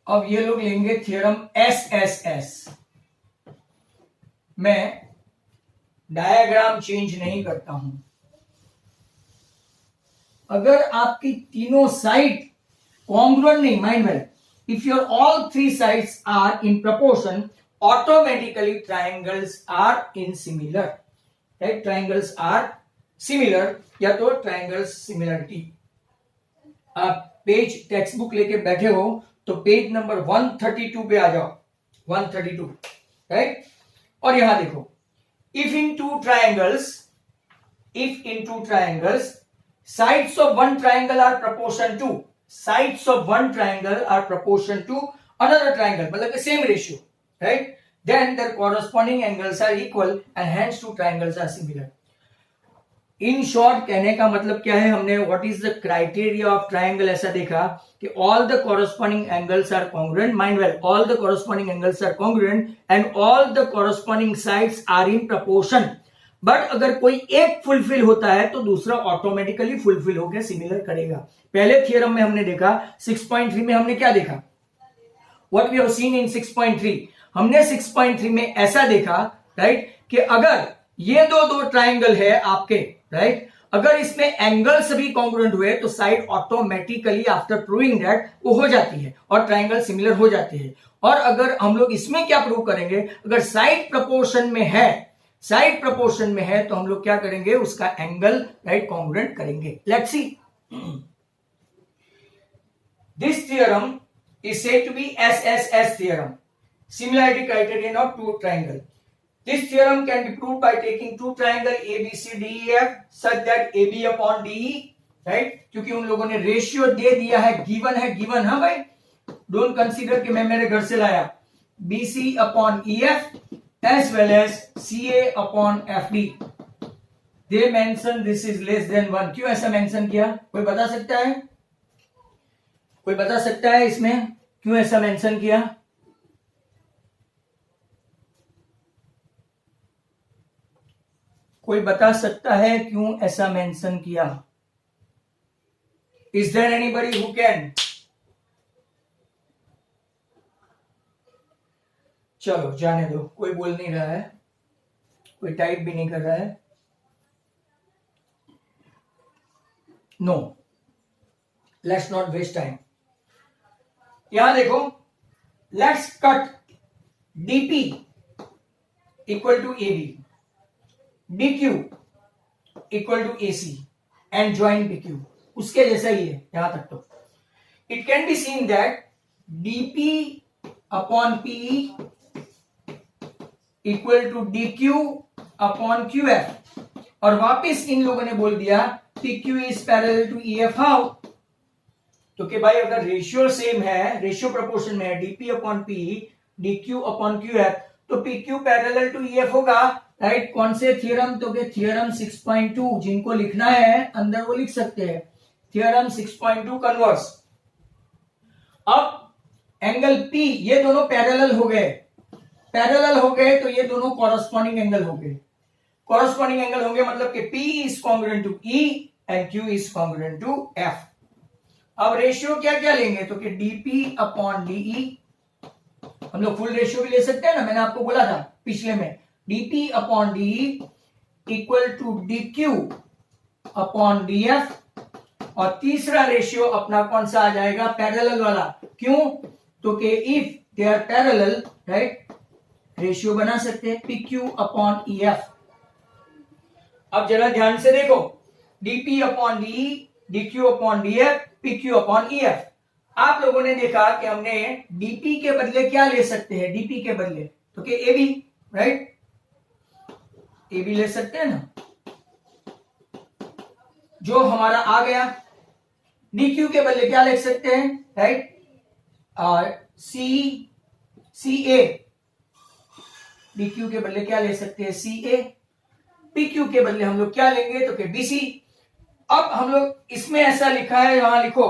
S1: अब ये लोग लेंगे theorem SSS. मैं diagram change नहीं करता हूं। अगर आपकी तीनों साइड कॉन्ग्रुएंट नहीं, mind well, if your all three sides are in proportion, automatically triangles are in similar, right, triangles are similar या तो ट्राइंगल्स सिमिलरिटी। आप पेज टेक्स्ट बुक लेके बैठे हो तो पेज नंबर 132 पे आ जाओ, 132, राइट। और यहां देखो, if in two triangles sides of one triangle are proportion to, sides of one triangle are proportion to another triangle, मतलब same ratio, right? Then their corresponding angles are equal and hence two triangles are similar। In short कहने का मतलब क्या है, हमने what is the criteria of triangle ऐसा देखा कि all the corresponding angles are congruent, mind well, all the corresponding angles are congruent and all the corresponding sides are in proportion। But अगर कोई एक फुलफिल होता है तो दूसरा ऑटोमेटिकली फुलफिल होकर सिमिलर करेगा। पहले थियरम में हमने देखा 6.3 में हमने क्या देखा, what we have seen in 6.3, हमने 6.3 में ऐसा देखा, राइट, कि अगर ये दो ट्राइंगल है आपके, राइट, अगर इसमें एंगल सभी कॉन्ग्रुएंट हुए तो side automatically after proving that वो हो जाती है और ट्राइंगल सिमिलर हो जाती है। और अगर हम लोग इसमें क्या प्रूव करेंगे, अगर साइड प्रपोर्शन में है, साइड प्रपोर्शन में है तो हम लोग क्या करेंगे, उसका एंगल, राइट, कॉन्ग्रुएंट करेंगे। Let's see, this theorem is said to be SSS theorem, similarity criterion of two triangle. This theorem can be proved by taking two triangle ABCDEF such that AB upon DE, right? क्योंकि उन लोगों ने ratio दे दिया है, given है, given, हाँ भाई, don't consider कि मैं मेरे घर से लाया, BC upon EF as well as CA upon FD. They mention this is less than 1. क्यों ऐसा मेंशन किया? कोई बता सकता है? कोई बता सकता है इसमें क्यों ऐसा मेंशन किया? कोई बता सकता है क्यों ऐसा मेंशन किया? Is there anybody who can? चलो जाने दो, कोई बोल नहीं रहा है, कोई टाइप भी नहीं कर रहा है. No, let's not waste time. यहां देखो, let's cut DP equal to AB, DQ equal to AC and join PQ. उसके जैसा ही है यहां तक. तो it can be seen that DP upon PE equal to DQ upon QF, और वापिस इन लोगों ने बोल दिया PQ is parallel to EF. How? तो कि भाई अगर रेशियो सेम है, रेशियो प्रोपोर्शन में है, DP upon PE, DQ upon QF, तो PQ पैरेलल टू EF होगा, राइट? कौन से थ्योरम? तो के थ्योरम 6.2, जिनको लिखना है अंदर वो लिख सकते हैं, थ्योरम 6.2 कन्वर्स. अब एंगल P, ये दोनों पैरेलल हो गए, पैरेलल हो गए तो ये दोनों कॉरस्पॉन्डिंग एंगल हो गए. कॉरस्पॉन्डिंग एंगल होंगे मतलब कि P is congruent to E and Q is congruent to F. अब रेशियो क्या क्या लेंगे? तो कि DP अपॉन DE, हम लोग फुल रेशियो भी ले सकते हैं ना, मैंने आपको बोला था पिछले में, DP upon DE equal to DQ upon DF. और तीसरा रेशियो अपना कौन सा आ जाएगा? पैरेलल वाला. क्यों? तो कि if they are parallel, right, ratio बना सकते हैं PQ अपॉन EF. अब जरा ध्यान से देखो, DP upon DE, DQ upon DF, PQ upon EF. आप लोगों ने देखा कि हमने DP के बदले क्या ले सकते हैं? DP के बदले तो कि AB, राइट, AB ले सकते हैं ना, जो हमारा आ गया. DQ के बदले क्या लिख सकते हैं? Right, CA. DQ के बदले क्या ले सकते हैं? CA. PQ के बदले हम लोग क्या लेंगे? तो कि BC. अब हम लोग इसमें ऐसा लिखा है, यहां लिखो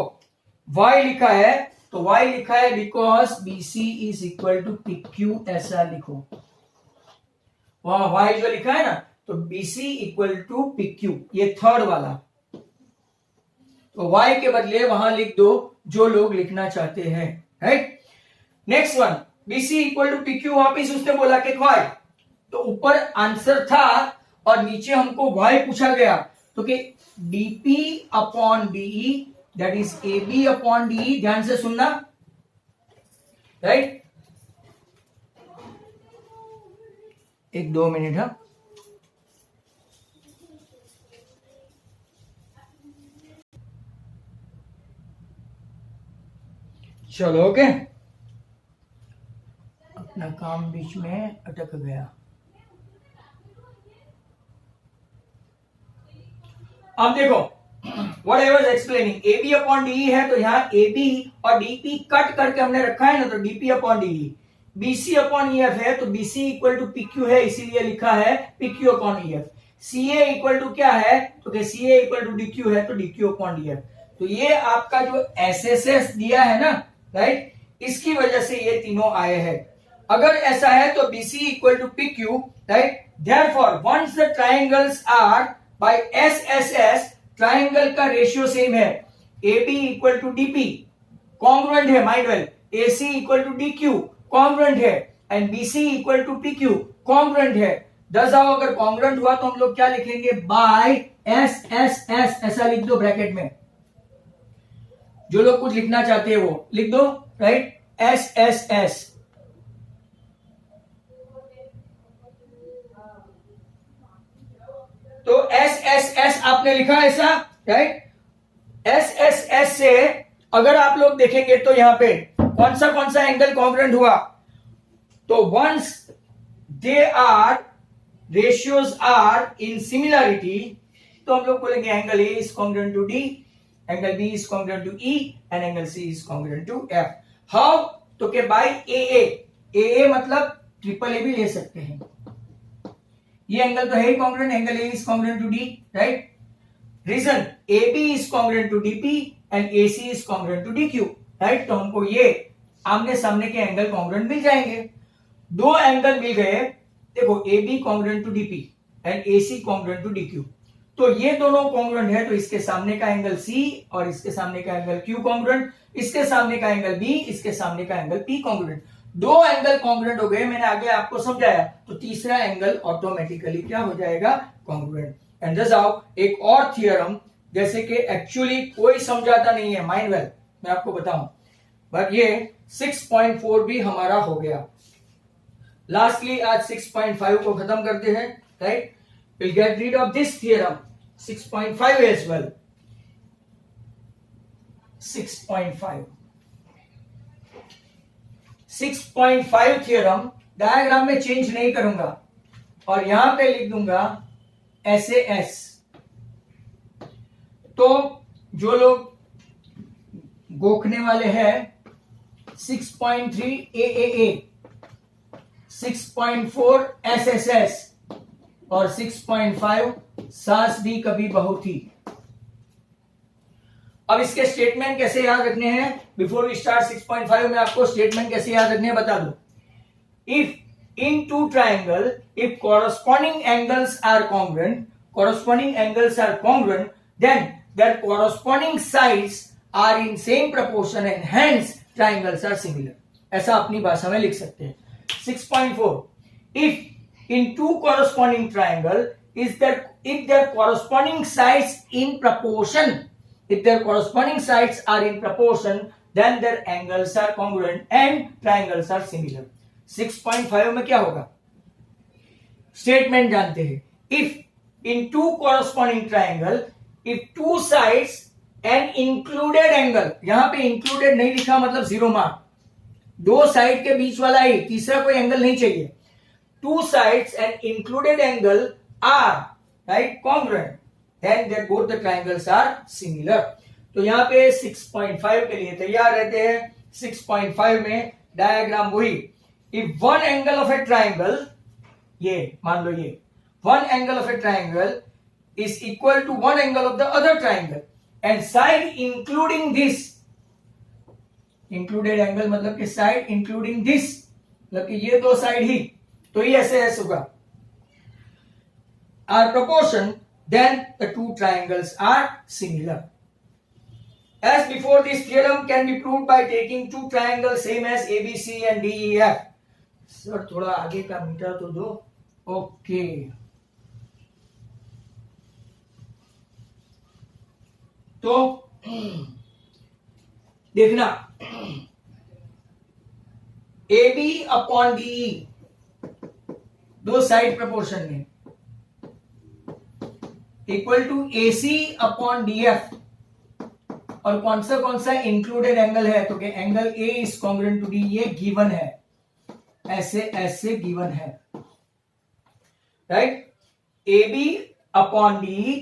S1: Y लिखा है, तो Y लिखा है because BC is equal to PQ, ऐसा लिखो. वहां Y जो लिखा है ना, तो BC इक्वल टू PQ, ये थर्ड वाला. तो Y के बदले वहां लिख दो जो लोग लिखना चाहते हैं, right. Next one, BC equal to PQ, वापिस उसने बोला कि Y, तो ऊपर आंसर था और नीचे हमको Y पूछा गया, तो कि DP upon DE that is AB upon DE. ध्यान से सुनना, राइट. 1-2 मिनट. हाँ, चलो ओके. अपना काम बीच में अटक गया. अब देखो, what I was explaining, AB upon DE है, तो यहां AB और DP कट करके हमने रखा है ना, तो DP upon DE. BC upon EF है, तो BC इक्वल टू PQ है, इसीलिए लिखा है PQ upon EF. CA equal to क्या है? तो कि CA इक्वल टू DQ है, तो DQ अपॉन DF. तो ये आपका जो SSS दिया है ना, राइट, इसकी वजह से ये तीनों आए हैं. अगर ऐसा है तो BC equal to PQ, right. Therefore once the triangles are by SSS, triangle का रेशियो सेम है. AB equal to DP congruent है, mind well. AC equal to DQ congruent है, and BC equal to PQ congruent है. दस आओ, अगर congruent हुआ तो हम लोग क्या लिखेंगे? बाय SSS, ऐसा लिख दो ब्रैकेट में. जो लोग कुछ लिखना चाहते हैं वो लिख दो, राइट, SSS. तो SSS आपने लिखा ऐसा, राइट. SSS से अगर आप लोग देखेंगे तो यहां पे कौन सा एंगल कॉन्ग्रुएंट हुआ? तो once they are ratios are in similarity, तो हम लोग बोलेंगे angle A is congruent to D, angle B is congruent to E and angle C is congruent to F. How? तो के by AA मतलब triple A भी ले सकते हैं. ये एंगल तो है ही congruent, angle A is congruent to D, right. Reason AB is congruent to DP and AC is congruent to DQ, right. तो हमको ये आमने सामने के एंगल कॉन्ग्रुएंट मिल जाएंगे. दो एंगल मिल गए, देखो AB congruent to DP and AC congruent to DQ. तो ये दोनों कॉन्ग्रुएंट है, तो इसके सामने का एंगल C और इसके सामने का एंगल Q कॉन्ग्रुएंट, इसके सामने का एंगल B, इसके सामने का एंगल P कॉन्ग्रुएंट. दो एंगल कॉन्ग्रुएंट हो गए, मैंने आगे आपको समझाया. तो तीसरा एंगल ऑटोमेटिकली क्या हो जाएगा? कॉन्ग्रुएंट. एंड जस्ट आओ एक और थियरम, जैसे कि एक्चुअली कोई समझाता नहीं है, माइंड वेल मैं आपको बताऊं, बट ये 6.4 भी हमारा हो गया. लास्टली आज 6.5 को खत्म करते हैं, right. Will get rid of this theorem 6.5 as well. 6.5 theorem diagram में चेंज नहीं करूंगा और यहां पे लिख दूंगा SAS. तो जो लोग गोखने वाले हैं 6.3 AAA, 6.4 SSS और 6.5 सास भी कभी बहू थी. अब इसके स्टेटमेंट कैसे याद रखने हैं? बिफोर वी स्टार्ट 6.5 में आपको स्टेटमेंट कैसे याद रखने हैं बता दो. If in two triangle, if corresponding angles are congruent, then their corresponding sides are in same proportion and hence triangles are similar. ऐसा अपनी भाषा में लिख सकते हैं. 6.4 if in two corresponding triangle if their corresponding sides are in proportion, then their angles are congruent and triangles are similar. 6.5 में क्या होगा? स्टेटमेंट जानते हैं. If in two corresponding triangle, if two sides and included angle, यहां पे included नहीं लिखा मतलब 0 मार्क. दो साइड के बीच वाला ही, तीसरा कोई एंगल नहीं चाहिए. Two sides and included angle are right congruent, then their both the triangles are similar. तो यहां पे 6.5 के लिए तैयार रहते हैं. 6.5 में डायग्राम वही. If one angle of a triangle, ये मान लो ये one angle of a triangle is equal to one angle of the other triangle and side including this, included angle मतलब कि side including this मतलब कि ये दो साइड ही, तो ये ऐसे होगा, are proportion, then the two triangles are similar. As before, this theorem can be proved by taking two triangles same as ABC and DEF. Sir थोड़ा आगे का मीटर तो दो. ओके, तो देखना AB अपॉन DE दो साइड प्रपोर्शन में equal to AC upon DF. और कौन सा इंक्लूडेड एंगल है? तो angle A is congruent to D. ये गिवन है, ऐसे गिवन है, right. AB upon DE,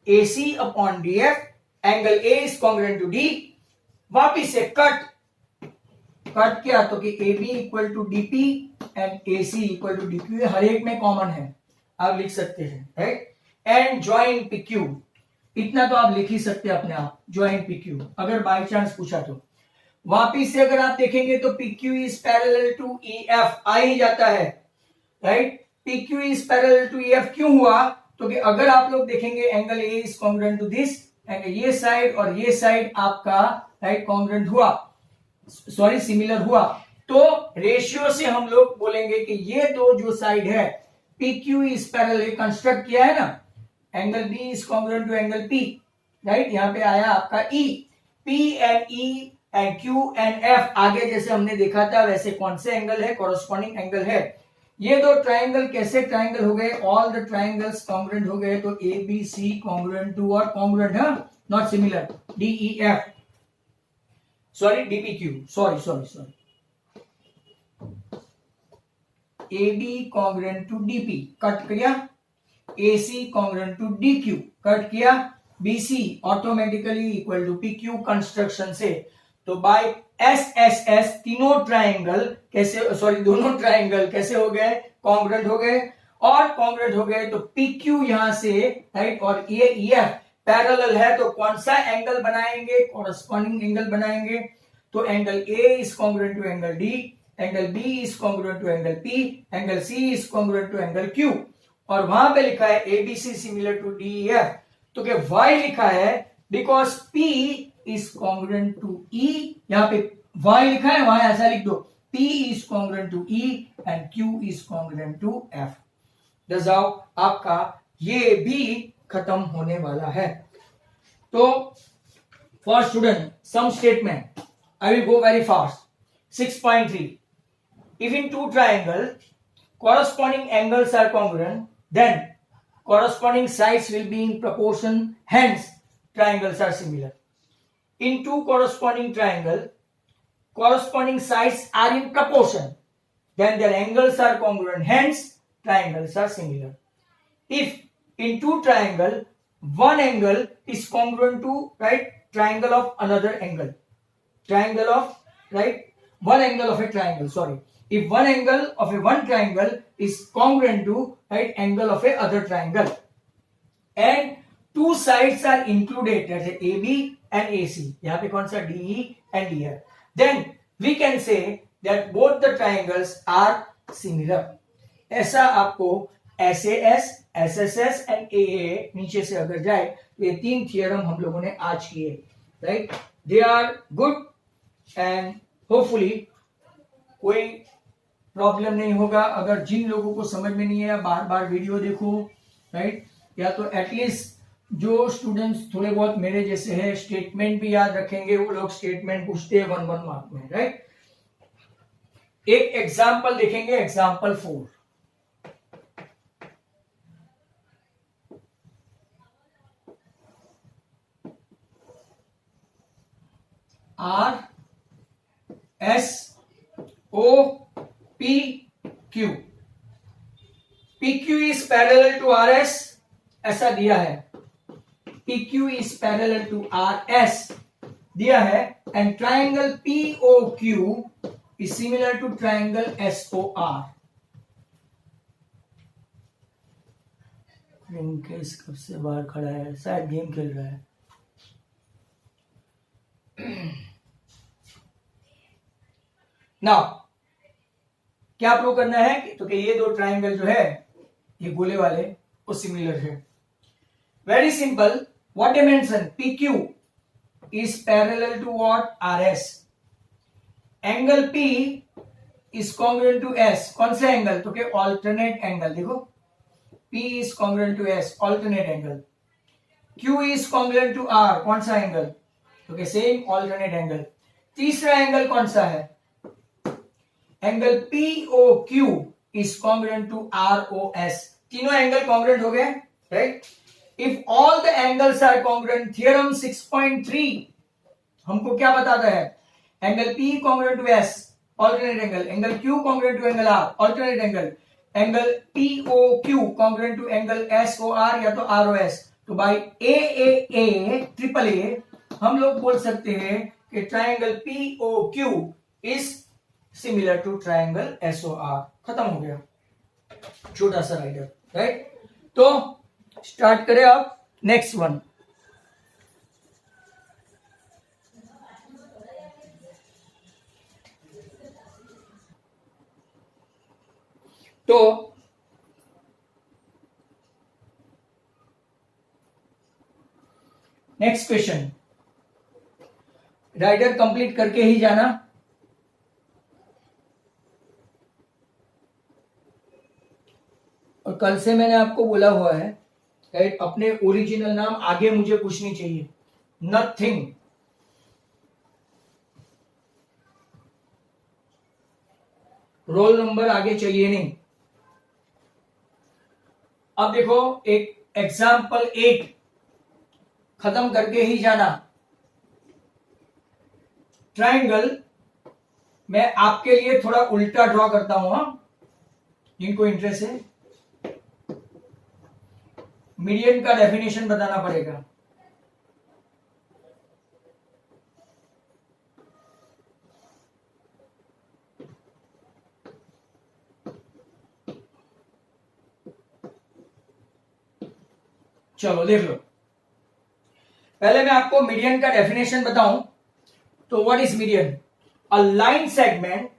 S1: AC upon DF, angle A is congruent to D. वापिस से कट क्या? तो कि AB equal to DP and AC equal to DQ. ये हर एक में कॉमन है, आप लिख सकते हैं, राइट. एंड ज्वाइन PQ, इतना तो आप लिख ही सकते हैं अपने आप, ज्वाइन PQ अगर बाय चांस पूछा तो. वापिस से अगर आप देखेंगे तो PQ is parallel to EF आ ही जाता है, राइट. PQ is parallel to EF क्यों हुआ? तो कि अगर आप लोग देखेंगे angle A is congruent to this, ये साइड और ये साइड आपका राइट कॉन्ग्रुएंट हुआ, सॉरी सिमिलर हुआ, तो रेशियो से हम लोग बोलेंगे कि ये दो जो साइड है PQ इज पैरेलल, कंस्ट्रक्ट किया है ना, angle B is congruent to angle P, right. यहां पे आया आपका E, P and E and Q and F आगे जैसे हमने देखा था वैसे कौन से एंगल है? कॉरस्पॉन्डिंग एंगल है. ये दो ट्राइंगल कैसे ट्राइंगल हो गए? ऑल द ट्राइंगल्स कॉन्ग्रुएंट हो गए. तो ABC कॉन्ग्रुएंट टू और कॉन्ग्रुएंट है not similar DEF, sorry DPQ, sorry A B congruent to DP cut किया, AC congruent to DQ cut किया, BC automatically equal to PQ construction से। तो by SSS तीनों ट्राइंगल कैसे, सॉरी दोनों triangle कैसे हो गए, कॉन्ग्रेंट हो गए, और कॉन्ग्रेंट हो गए तो PQ यहां से राइट, और ये EF पैरेलल है तो कौन सा एंगल बनाएंगे, कॉरस्पॉन्डिंग एंगल बनाएंगे। तो angle A is congruent to angle D, angle B is congruent to angle P, angle C is congruent to angle Q, और वहां पे लिखा है ABC सिमिलर टू DEF, तो क्या Y लिखा है because P is congruent to E, यहां पे Y लिखा है, वहां ऐसा लिख दो P is congruent to E and Q is congruent to F। दजाओ आपका ये भी खत्म होने वाला है। तो for student some statement I will go very fast. 6.3. If in two triangles corresponding angles are congruent, then corresponding sides will be in proportion. Hence, triangles are similar. In two corresponding triangles, corresponding sides are in proportion. Then their angles are congruent. Hence, triangles are similar. If in two triangles, one angle is congruent to right triangle of another angle. Triangle of right one angle of a triangle, sorry, if one angle of a one triangle is congruent to right angle of a other triangle and two sides are included, that's AB and AC, yahan pe kaun sa DE and DF, then we can say that both the triangles are similar. ऐसा आपको SAS, SSS and AA नीचे से अगर जाए तो ये तीन theorem हम लोगों ने आज किए, right, they are good and hopefully कोई प्रॉब्लम नहीं होगा। अगर जिन लोगों को समझ में नहीं है बार बार वीडियो देखो, राइट, या तो एटलीस्ट जो स्टूडेंट्स थोड़े बहुत मेरे जैसे हैं स्टेटमेंट भी याद रखेंगे, वो लोग स्टेटमेंट पूछते हैं 1-1 मार्क में, राइट। एक एग्जाम्पल देखेंगे, example 4। RSOPQ, PQ is parallel to RS ऐसा दिया है, PQ is parallel to RS दिया है, and triangle POQ is similar to triangle SOR। Rinkesh कब से बाहर खड़ा है, शायद गेम खेल रहा है। नाउ क्या प्रूव करना है तो कि ये दो ट्राइंगल जो है ये गोले वाले वो सिमिलर है। Very simple, what dimension PQ is parallel to what RS, angle P is congruent to S, कौन सा एंगल तो कि ऑल्टरनेट एंगल, देखो P is congruent to S alternate angle, Q is congruent to R, कौन सा angle तो कि same alternate angle. तीसरा एंगल कौन सा है, angle POQ is congruent to ROS, तीनों एंगल कॉन्ग्रुएंट हो गए, right. If all the angles are congruent, theorem 6.3 हमको क्या बताता है, angle P congruent to S alternate angle, angle Q congruent to angle R alternate angle, angle POQ congruent to angle SOR या तो ROS। तो bye AAA triple A हम लोग बोल सकते हैं कि triangle POQ is similar to triangle SOR। खत्म हो गया छोटा सा राइडर, राइट। तो स्टार्ट करें अब नेक्स्ट वन। तो नेक्स्ट क्वेश्चन, राइडर कंप्लीट करके ही जाना। और कल से मैंने आपको बोला हुआ है राइट, अपने ओरिजिनल नाम आगे मुझे कुछ नहीं चाहिए, नथिंग। रोल नंबर आगे चाहिए नहीं। अब देखो एक एग्जाम्पल 8 खत्म करके ही जाना। ट्राइंगल मैं आपके लिए थोड़ा उल्टा ड्रॉ करता हूं, जिनको इंटरेस्ट है, मीडियन का डेफिनेशन बताना पड़ेगा। चलो देख लो, पहले मैं आपको मीडियन का डेफिनेशन बताऊं तो what is median? A line segment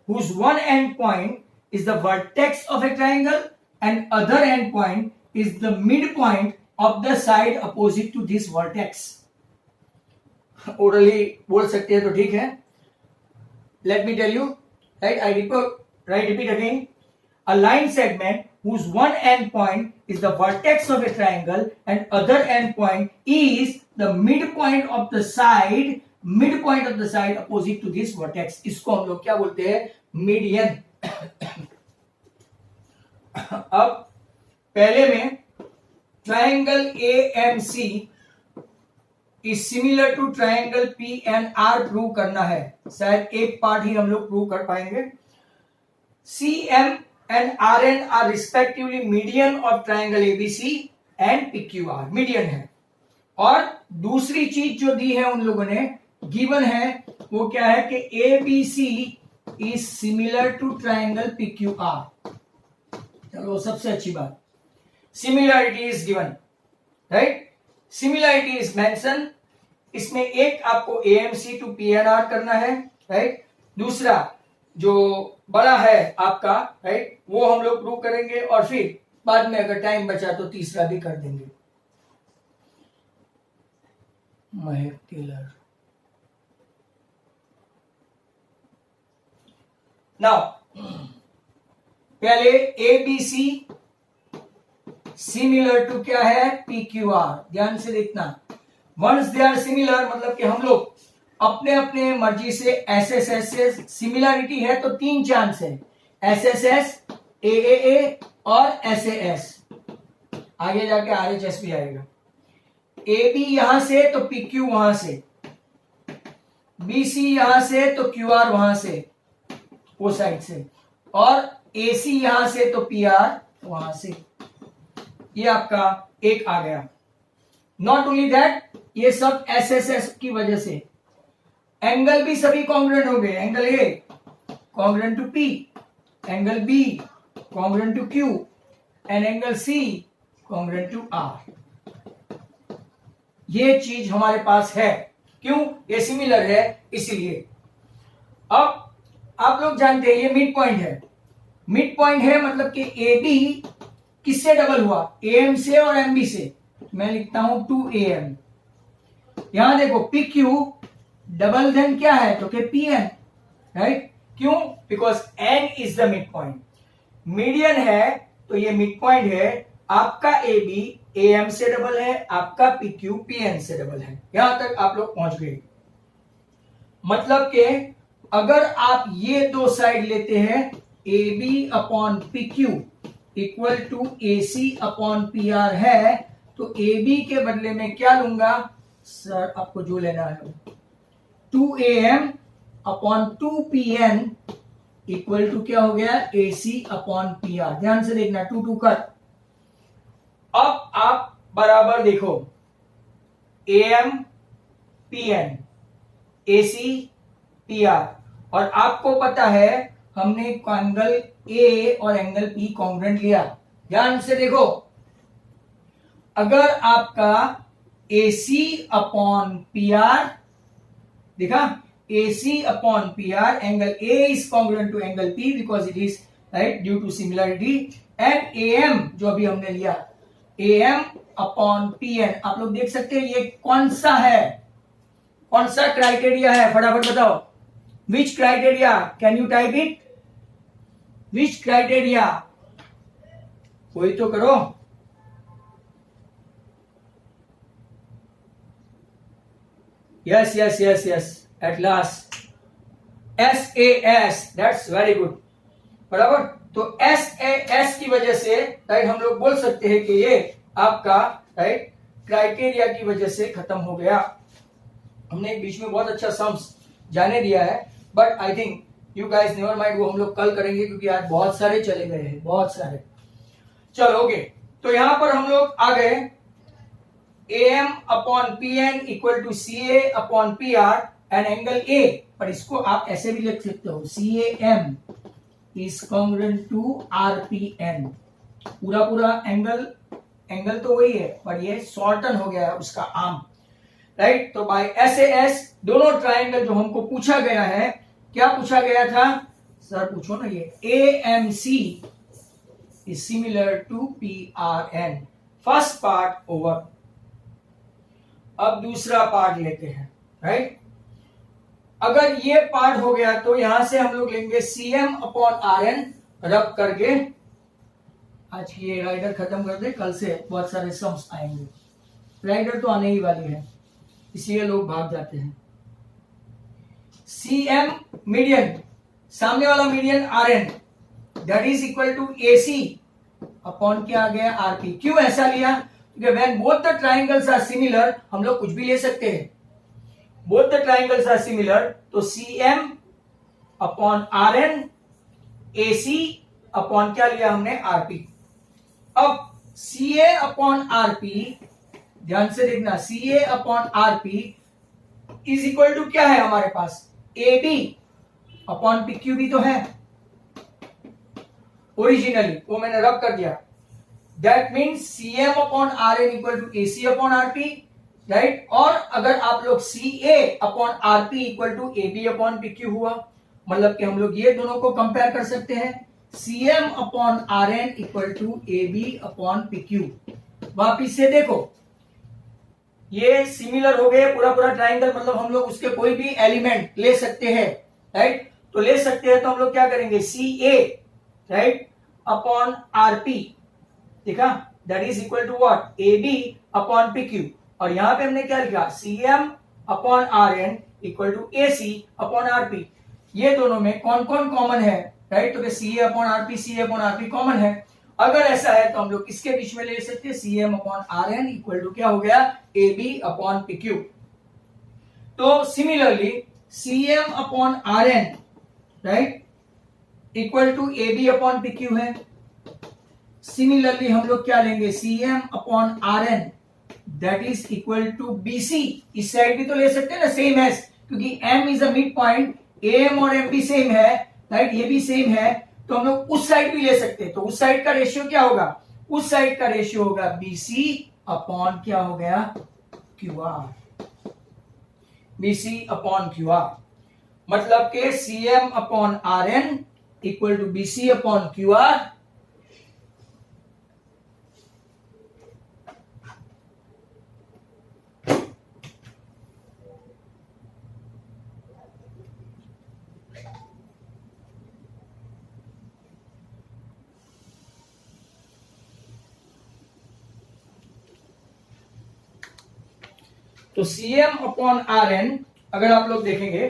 S1: whose one end point is the vertex of a triangle and other end point is the midpoint of the side opposite to this vertex. orally बोल सकते हैं तो ठीक है। let me tell you, right? I repeat again. A line segment whose one end point is the vertex of a triangle and other end point is the midpoint of the side opposite to this vertex. इसको हम लोग क्या बोलते हैं? Median. अब पहले में triangle AMC is similar to triangle PNR prove करना है। शायद एक पार्ट ही हम लोग प्रूव कर पाएंगे। CM and RN are respectively median of triangle ABC and PQR, median है। और दूसरी चीज जो दी है उन लोगों ने, गिवन है, वो क्या है कि ABC is similar to triangle PQR। चलो सबसे अच्छी बात, similarity is given, right? Similarity is mention. इसमें एक आपको AMC टू PNR करना है, राइट? दूसरा जो बड़ा है आपका, राइट, वो हम लोग प्रूव करेंगे और फिर बाद में अगर टाइम बचा तो तीसरा भी कर देंगे। महक टेलर। नाउ पहले ABC सिमिलर टू क्या है? PQR। ध्यान से देखना, वंस दे आर सिमिलर मतलब कि हम लोग अपने अपने मर्जी से SSS से सिमिलरिटी है तो 3 चांस है, SSS, AAA और SAS। आगे जाके RHS भी आएगा। AB यहां से तो PQ वहां से, BC यहां से तो QR वहां से, वो साइड से, और AC यहां से तो PR वहां से। ये आपका एक आ गया। नॉट ओनली दैट, ये सब SSS की वजह से एंगल भी सभी कॉन्ग्रुएंट हो गए। Angle A congruent to P, angle B congruent to Q and angle C congruent to R। ये चीज हमारे पास है। क्यों? ये सिमिलर है इसीलिए। अब आप लोग जानते हैं ये मिड पॉइंट है। मिड पॉइंट है मतलब कि AB किससे डबल हुआ? AM से और MB से। मैं लिखता हूं 2AM। यहां देखो PQ डबल देन क्या है तो कि PN, राइट? क्यों? Because N is the mid point. Median है तो ये मिड पॉइंट है। आपका AB AM से डबल है, आपका PQ PN से डबल है। यहां तक आप लोग पहुंच गए। मतलब कि अगर आप ये दो साइड लेते हैं AB upon PQ equal to AC upon PR है, तो AB के बदले में क्या लूंगा? सर आपको जो लेना है 2AM upon 2PN equal to क्या हो गया? AC upon PR। ध्यान से देखना, 2 2 कर। अब आप बराबर देखो, AM PN AC PR, और आपको पता है हमने एंगल A और एंगल P कॉन्ग्रुएंट लिया। ध्यान से देखो, अगर आपका AC अपॉन PR देखा, AC upon PR, angle A is congruent to angle P because it is right due to similarity, and AM जो अभी हमने लिया AM अपॉन PN। आप लोग देख सकते हैं ये कौन सा है, कौन सा क्राइटेरिया है? फटाफट बताओ, which criteria? Can you type it? Which criteria? कोई तो करो। yes, at last SAS, that's very good। बराबर, तो SAS की वजह से राइट हम लोग बोल सकते हैं कि ये आपका राइट क्राइटेरिया की वजह से खत्म हो गया। हमने बीच में बहुत अच्छा सम्स जाने दिया है, but I think you guys never mind, वो हम लोग कल करेंगे क्योंकि आज बहुत सारे चले गए हैं, बहुत सारे। चलो ओके, तो यहां पर हम लोग आ गए AM upon PN equal to CA upon PR and angle A, पर इसको आप ऐसे भी लिख सकते हो CAM is congruent to RPN। पूरा पूरा एंगल तो वही है, पर ये शॉर्टन हो गया है उसका आर्म, राइट। तो बाय SAS दोनों ट्राइंगल जो हमको पूछा गया है, क्या पूछा गया था सर, पूछो ना, ये AMC is similar to PRN। First part over. अब दूसरा पार्ट लेते हैं, राइट। अगर ये पार्ट हो गया तो यहां से हम लोग लेंगे CM अपॉन RN रब करके। आज की ये राइडर खत्म कर दे, कल से बहुत सारे सम्स आएंगे। राइडर तो आने ही वाली है, इसलिए लोग भाग जाते हैं। CM मीडियन, सामने वाला median RN, that is equal to AC upon क्या आ गया RP। क्यों ऐसा लिया? क्योंकि when both the triangles are similar, हम लोग कुछ भी ले सकते हैं। Both the triangles are similar, तो CM upon RN, AC upon क्या लिया हमने RP। अब CA अपॉन RP, ध्यान से देखना, CA upon RP is equal to क्या है हमारे पास, AB अपॉन PQ भी तो है ओरिजिनली, वो मैंने रब कर दिया। That means CM upon RN equal to AC upon RP, right. और अगर आप लोग CA upon RP equal to AB upon PQ हुआ, मतलब कि हम लोग ये दोनों को कंपेयर कर सकते हैं। CM upon RN equal to AB upon PQ। वापिस से देखो, ये सिमिलर हो गए पूरा पूरा ट्राइंगल, मतलब हम लोग उसके कोई भी एलिमेंट ले सकते हैं, राइट। तो ले सकते हैं, तो हम लोग क्या करेंगे, CA राइट अपॉन RP, देखा, that is equal to what, AB upon PQ। और यहां पे हमने क्या लिखा, CM upon RN equal to AC upon RP। ये दोनों में कौन कौन कॉमन है, राइट। तो CA upon RP, CA upon RP common है। अगर ऐसा है तो हम लोग इसके बीच में ले सकते हैं CM upon RN equal to क्या हो गया, AB अपॉन PQ। तो similarly CM upon RN right equal to AB upon PQ है। सिमिलरली हम लोग क्या लेंगे, CM upon RN that is equal to BC। इस साइड भी तो ले सकते हैं ना, सेम है, क्योंकि M is a mid point, AM और M भी सेम है, राइट, ये भी सेम है, तो हम लोग उस साइड भी ले सकते हैं। तो उस साइड का रेशियो क्या होगा, उस साइड का रेशियो होगा BC अपॉन क्या हो गया, QR, BC अपॉन QR। मतलब के CM upon RN equal to BC upon QR। तो CM अपॉन RN अगर आप लोग देखेंगे,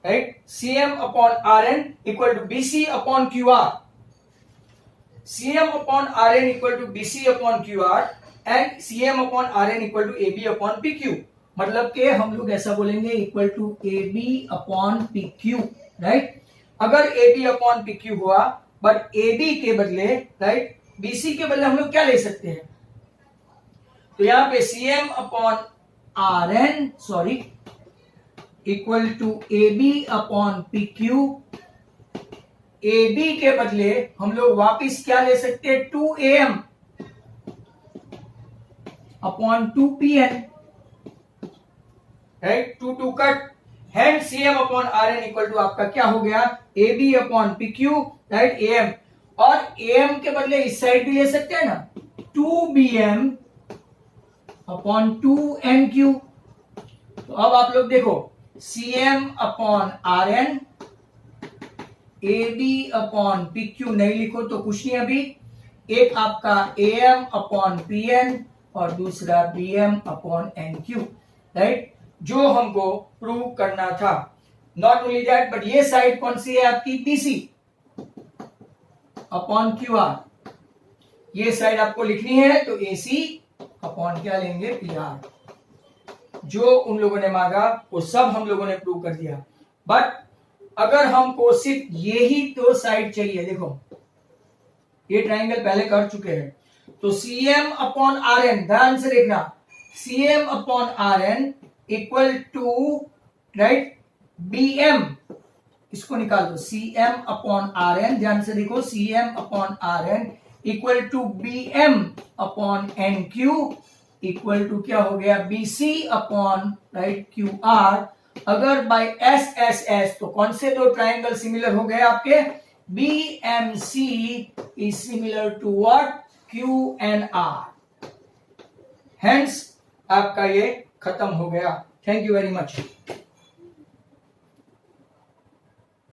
S1: right, CM upon RN equal to BC upon QR। CM upon RN equal to BC upon QR and CM upon RN equal to AB upon PQ। मतलब के हम लोग ऐसा बोलेंगे equal to AB upon PQ, right. अगर AB upon PQ हुआ, but AB के बदले, राइट, BC के बदले हम लोग क्या ले सकते हैं, तो यहां पे CM upon RN sorry equal to AB upon PQ। AB के बदले हम लोग वापिस क्या ले सकते हैं, 2AM upon 2PN, right, 2 cut, hand CM upon RN equal to आपका क्या हो गया, AB upon PQ, right, AM। और AM के बदले इस साइड भी ले सकते हैं ना, 2BM अपॉन 2NQ। तो अब आप लोग देखो, CM upon RN, AB upon PQ नहीं लिखो तो कुछ नहीं, अभी एक आपका AM अपॉन PN और दूसरा BM अपॉन NQ, राइट, जो हमको प्रूव करना था। नॉट ओनली दैट, बट ये साइड कौन सी है आपकी, BC अपॉन QR। ये साइड आपको लिखनी है तो AC अपॉन क्या लेंगे, PR। जो उन लोगों ने मांगा वो सब हम लोगों ने प्रूव कर दिया। बट अगर हमको सिर्फ यही दो साइड चाहिए, देखो ये ट्राइंगल पहले कर चुके हैं, तो CM अपॉन RN, ध्यान से देखना, CM upon RN equal to right BM, इसको निकाल दो, CM अपॉन RN, ध्यान से देखो, CM upon RN equal to BM upon NQ equal to क्या हो गया, BC अपॉन राइट QR। अगर बाय SSS तो कौन से दो ट्राइंगल सिमिलर हो गए आपके, BMC is similar to what, QNR। Hence आपका ये खत्म हो गया। Thank you very much.